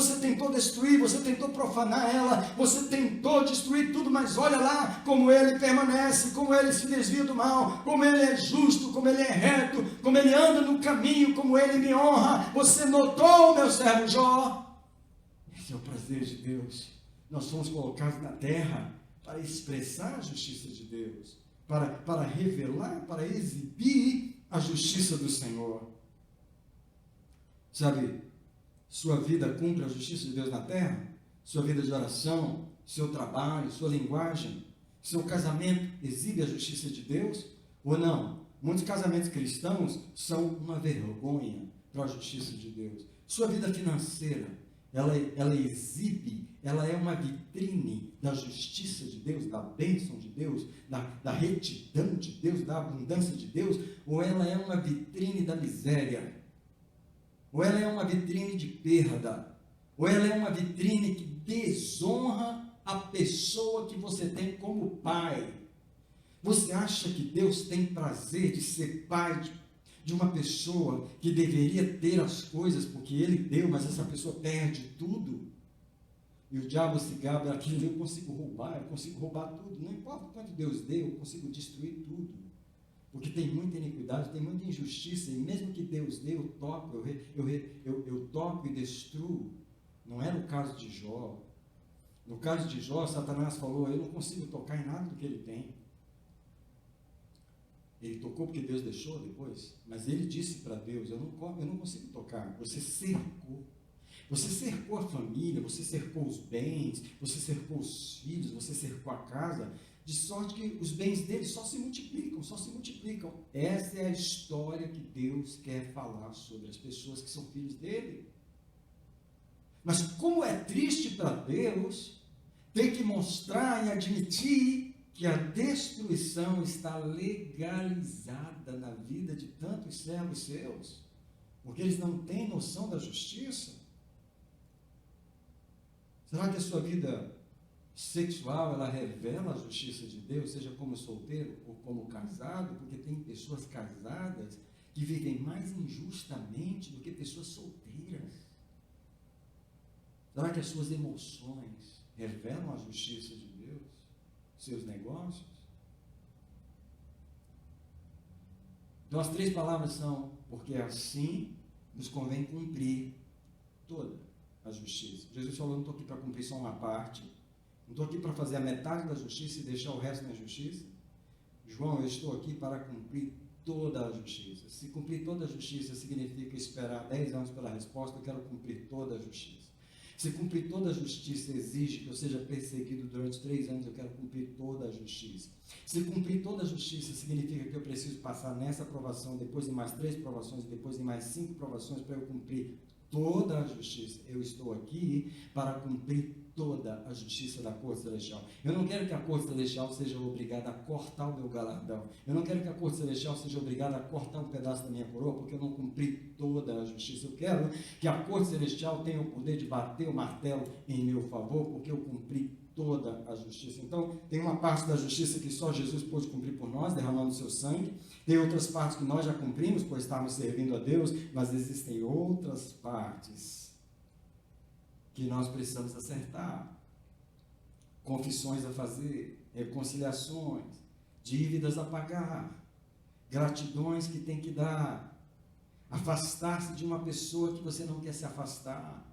destruir, você tentou profanar ela, você tentou destruir tudo, mas olha lá como Ele permanece, como Ele se desvia do mal, como Ele é justo, como Ele é reto, como Ele anda no caminho, como Ele me honra. Você notou, meu servo Jó? Esse é o prazer de Deus. Nós fomos colocados na terra para expressar a justiça de Deus, para revelar, para exibir a justiça do Senhor. Sabe, sua vida cumpre a justiça de Deus na terra? Sua vida de oração, seu trabalho, sua linguagem, seu casamento exibe a justiça de Deus ou não? Muitos casamentos cristãos são uma vergonha para a justiça de Deus. Sua vida financeira, ela exibe, ela é uma vitrine da justiça de Deus, da bênção de Deus, da retidão de Deus, da abundância de Deus, ou ela é uma vitrine da miséria, ou ela é uma vitrine de perda, ou ela é uma vitrine que desonra a pessoa que você tem como pai. Você acha que Deus tem prazer de ser pai de uma pessoa que deveria ter as coisas porque Ele deu, mas essa pessoa perde tudo? E o diabo se gaba aquilo, eu consigo roubar tudo, não importa quanto Deus deu, eu consigo destruir tudo, porque tem muita iniquidade, tem muita injustiça, e mesmo que Deus dê, eu toco e destruo. Não é no caso de Jó. No caso de Jó, Satanás falou, eu não consigo tocar em nada do que ele tem. Ele tocou porque Deus deixou depois, mas ele disse para Deus, eu não consigo tocar. Você cercou a família, você cercou os bens, você cercou os filhos, você cercou a casa, de sorte que os bens dele só se multiplicam. Essa é a história que Deus quer falar sobre as pessoas que são filhos dele. Mas como é triste para Deus ter que mostrar e admitir que a destruição está legalizada na vida de tantos servos seus, porque eles não têm noção da justiça. Será que a sua vida sexual, ela revela a justiça de Deus, seja como solteiro ou como casado? Porque tem pessoas casadas que vivem mais injustamente do que pessoas solteiras. Será que as suas emoções revelam a justiça de Deus? Seus negócios? Então as 3 palavras são, porque assim nos convém cumprir toda a justiça. Jesus falou, não estou aqui para cumprir só uma parte, não estou aqui para fazer a metade da justiça e deixar o resto na justiça. João, eu estou aqui para cumprir toda a justiça. Se cumprir toda a justiça significa esperar 10 anos pela resposta, eu quero cumprir toda a justiça. Se cumprir toda a justiça exige que eu seja perseguido durante 3 anos, eu quero cumprir toda a justiça. Se cumprir toda a justiça significa que eu preciso passar nessa provação, depois em mais 3 provações, depois em mais 5 provações para eu cumprir toda a justiça. Eu estou aqui para cumprir toda a justiça da corte celestial. Eu não quero que a corte celestial seja obrigada a cortar o meu galardão. Eu não quero que a corte celestial seja obrigada a cortar um pedaço da minha coroa, porque eu não cumpri toda a justiça. Eu quero que a corte celestial tenha o poder de bater o martelo em meu favor, porque eu cumpri toda a justiça. Então, tem uma parte da justiça que só Jesus pôde cumprir por nós, derramando seu sangue. Tem outras partes que nós já cumprimos, pois estamos servindo a Deus, mas existem outras partes que nós precisamos acertar. Confissões a fazer, reconciliações, dívidas a pagar, gratidões que tem que dar, afastar-se de uma pessoa que você não quer se afastar,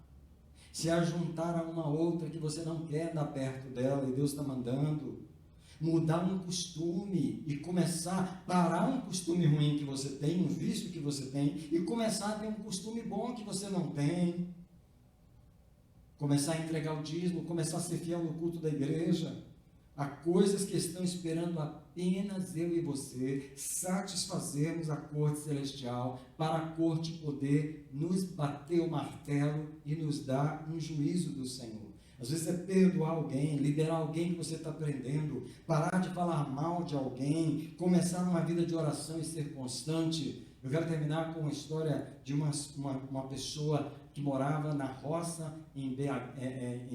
se ajuntar a uma outra que você não quer dar perto dela e Deus está mandando, mudar um costume e começar, parar um costume ruim que você tem, um vício que você tem, e começar a ter um costume bom que você não tem, começar a entregar o dízimo, começar a ser fiel no culto da igreja. Há coisas que estão esperando apenas eu e você satisfazermos a corte celestial, para a corte poder nos bater o martelo e nos dar um juízo do Senhor. Às vezes é perdoar alguém, liberar alguém que você está aprendendo, parar de falar mal de alguém, começar uma vida de oração e ser constante. Eu quero terminar com uma história de uma pessoa que morava na roça em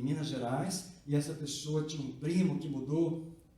Minas Gerais, e essa pessoa tinha um primo que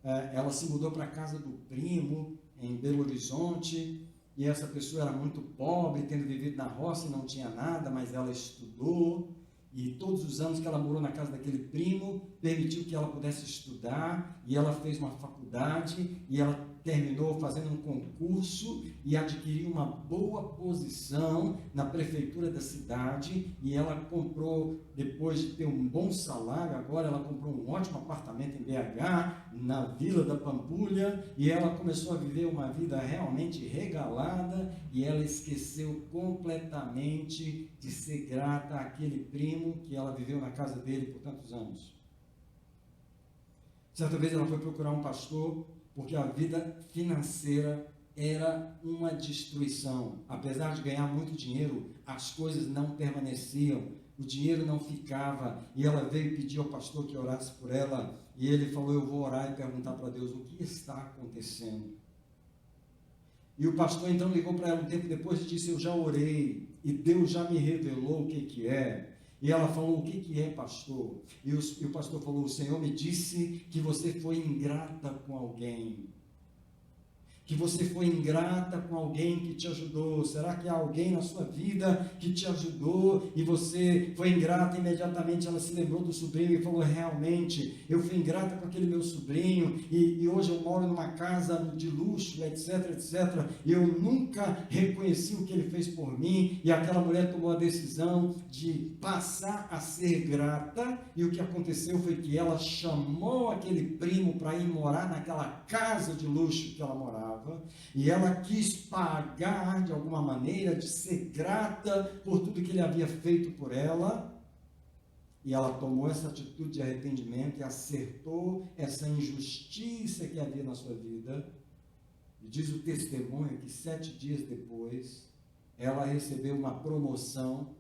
ela se mudou para a casa do primo em Belo Horizonte, e essa pessoa era muito pobre, tendo vivido na roça e não tinha nada, mas ela estudou, e todos os anos que ela morou na casa daquele primo, permitiu que ela pudesse estudar, e ela fez uma faculdade, e ela terminou fazendo um concurso, e adquiriu uma boa posição na prefeitura da cidade, e ela comprou, depois de ter um bom salário, agora ela comprou um ótimo apartamento em BH, na Vila da Pampulha, e ela começou a viver uma vida realmente regalada, e ela esqueceu completamente de ser grata àquele primo que ela viveu na casa dele por tantos anos. Certa vez ela foi procurar um pastor, porque a vida financeira era uma destruição. Apesar de ganhar muito dinheiro, as coisas não permaneciam, o dinheiro não ficava, e ela veio pedir ao pastor que orasse por ela, e ele falou: eu vou orar e perguntar para Deus o que está acontecendo. E o pastor então ligou para ela um tempo depois e disse: eu já orei, e Deus já me revelou o que é. E ela falou: o que é, pastor? E o pastor falou: o Senhor me disse que você foi ingrata com alguém. Que você foi ingrata com alguém que te ajudou. Será que há alguém na sua vida que te ajudou e você foi ingrata? Imediatamente ela se lembrou do sobrinho e falou: realmente, eu fui ingrata com aquele meu sobrinho e hoje eu moro numa casa de luxo, etc, etc. E eu nunca reconheci o que ele fez por mim. E aquela mulher tomou a decisão de passar a ser grata, e o que aconteceu foi que ela chamou aquele primo para ir morar naquela casa de luxo que ela morava. E ela quis pagar de alguma maneira, de ser grata por tudo que ele havia feito por ela, e ela tomou essa atitude de arrependimento e acertou essa injustiça que havia na sua vida. E diz o testemunho que 7 dias depois ela recebeu uma promoção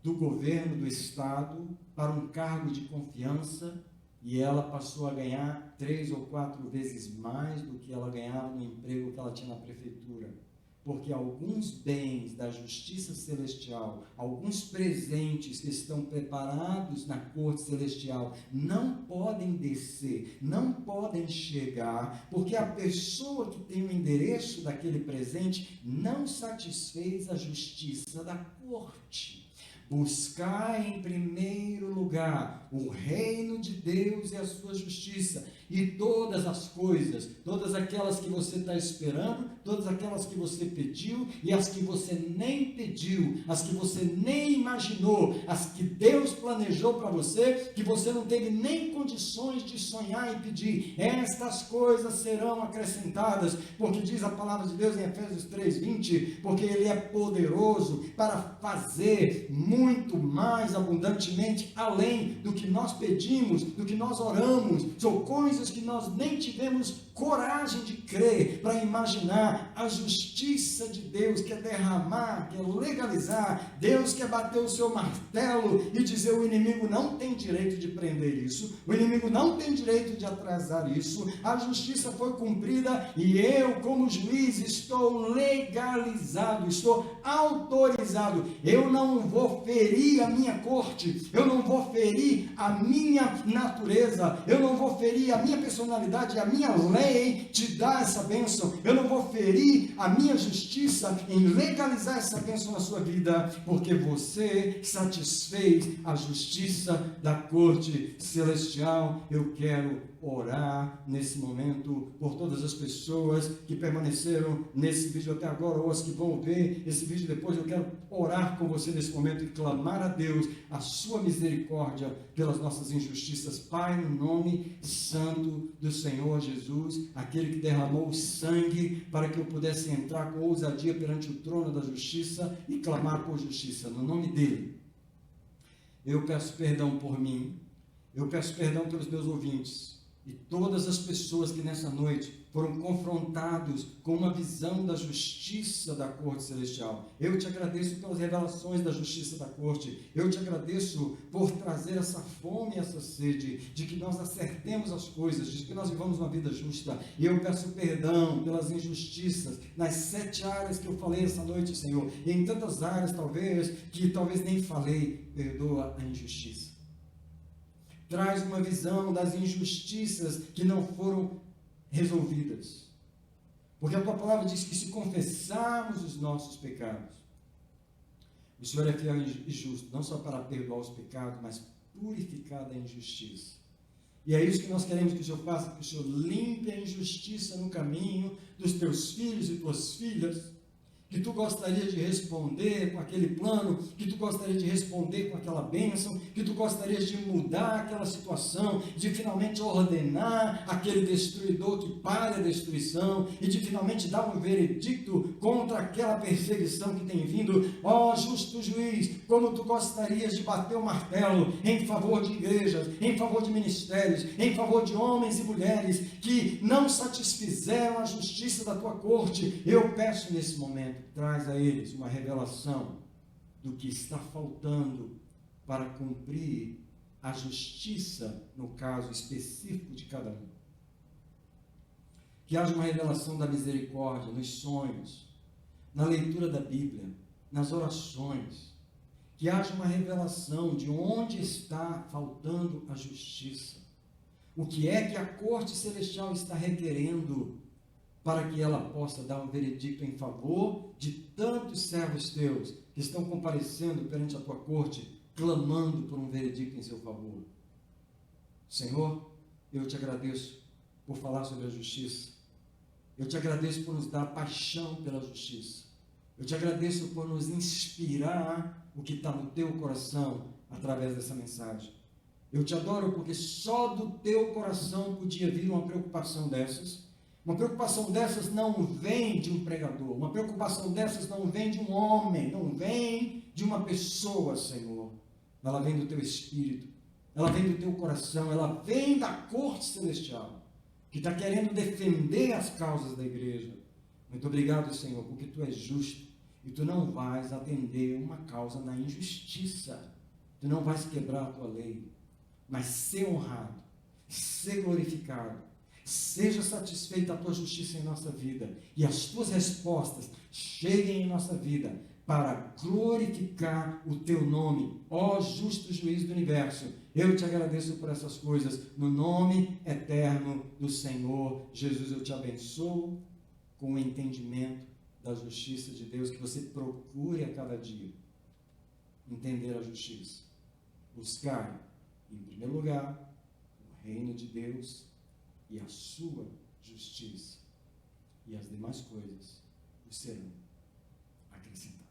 do governo do estado para um cargo de confiança, e ela passou a ganhar 3 ou 4 vezes mais do que ela ganhava no emprego que ela tinha na prefeitura. Porque alguns bens da justiça celestial, alguns presentes que estão preparados na corte celestial, não podem descer, não podem chegar, porque a pessoa que tem o endereço daquele presente não satisfez a justiça da corte. Buscar em primeiro lugar o reino de Deus e a sua justiça, e todas as coisas, todas aquelas que você está esperando, todas aquelas que você pediu e as que você nem pediu, as que você nem imaginou, as que Deus planejou para você, que você não teve nem condições de sonhar e pedir, estas coisas serão acrescentadas, porque diz a palavra de Deus em Efésios 3:20, porque Ele é poderoso para fazer muito mais abundantemente, além do que nós pedimos, do que nós oramos. São coisas que nós nem tivemos coragem de crer, para imaginar. A justiça de Deus quer derramar, quer legalizar. Deus quer bater o seu martelo e dizer: o inimigo não tem direito de prender isso, o inimigo não tem direito de atrasar isso. A justiça foi cumprida e eu, como juiz, estou legalizado, estou autorizado. Eu não vou ferir a minha corte, eu não vou ferir a minha natureza, eu não vou ferir a minha personalidade, a minha lei te dá essa bênção. Eu não vou ferir a minha justiça em legalizar essa bênção na sua vida, porque você satisfez a justiça da corte celestial. Eu quero orar nesse momento por todas as pessoas que permaneceram nesse vídeo até agora, ou as que vão ver esse vídeo depois. Eu quero orar com você nesse momento e clamar a Deus a sua misericórdia pelas nossas injustiças. Pai, no nome santo do Senhor Jesus, aquele que derramou o sangue para que eu pudesse entrar com ousadia perante o trono da justiça e clamar por justiça, no nome dele, eu peço perdão por mim, eu peço perdão pelos meus ouvintes e todas as pessoas que nessa noite foram confrontados com uma visão da justiça da corte celestial. Eu te agradeço pelas revelações da justiça da corte. Eu te agradeço por trazer essa fome e essa sede de que nós acertemos as coisas, de que nós vivamos uma vida justa. E eu peço perdão pelas injustiças nas 7 áreas que eu falei essa noite, Senhor, e em tantas áreas que talvez nem falei. Perdoa a injustiça. Traz uma visão das injustiças que não foram resolvidas, porque a tua palavra diz que se confessarmos os nossos pecados, o Senhor é fiel e justo, não só para perdoar os pecados, mas purificar da injustiça. E é isso que nós queremos que o Senhor faça, que o Senhor limpe a injustiça no caminho dos teus filhos e tuas filhas, que tu gostaria de responder com aquele plano, que tu gostaria de responder com aquela bênção, que tu gostaria de mudar aquela situação, de finalmente ordenar aquele destruidor que pare a destruição, e de finalmente dar um veredicto contra aquela perseguição que tem vindo. Ó justo juiz, como tu gostarias de bater o martelo em favor de igrejas, em favor de ministérios, em favor de homens e mulheres que não satisfizeram a justiça da tua corte. Eu peço nesse momento, traz a eles uma revelação do que está faltando para cumprir a justiça no caso específico de cada um. Que haja uma revelação da misericórdia nos sonhos, na leitura da Bíblia, nas orações. Que haja uma revelação de onde está faltando a justiça. O que é que a corte celestial está requerendo para que ela possa dar um veredicto em favor de tantos servos teus que estão comparecendo perante a tua corte, clamando por um veredicto em seu favor. Senhor, eu te agradeço por falar sobre a justiça. Eu te agradeço por nos dar paixão pela justiça. Eu te agradeço por nos inspirar o que está no teu coração através dessa mensagem. Eu te adoro porque só do teu coração podia vir uma preocupação dessas. Uma preocupação dessas não vem de um pregador, uma preocupação dessas não vem de um homem, não vem de uma pessoa, Senhor. Ela vem do teu Espírito, ela vem do teu coração, ela vem da corte celestial, que está querendo defender as causas da igreja. Muito obrigado, Senhor, porque tu és justo e tu não vais atender uma causa na injustiça, tu não vais quebrar a tua lei, mas ser honrado, ser glorificado. Seja satisfeita a tua justiça em nossa vida e as tuas respostas cheguem em nossa vida para glorificar o teu nome, ó justo juiz do universo. Eu te agradeço por essas coisas, no nome eterno do Senhor Jesus. Eu te abençoo com o entendimento da justiça de Deus, que você procure a cada dia entender a justiça, buscar, em primeiro lugar, o reino de Deus e a sua justiça, e as demais coisas os serão acrescentadas.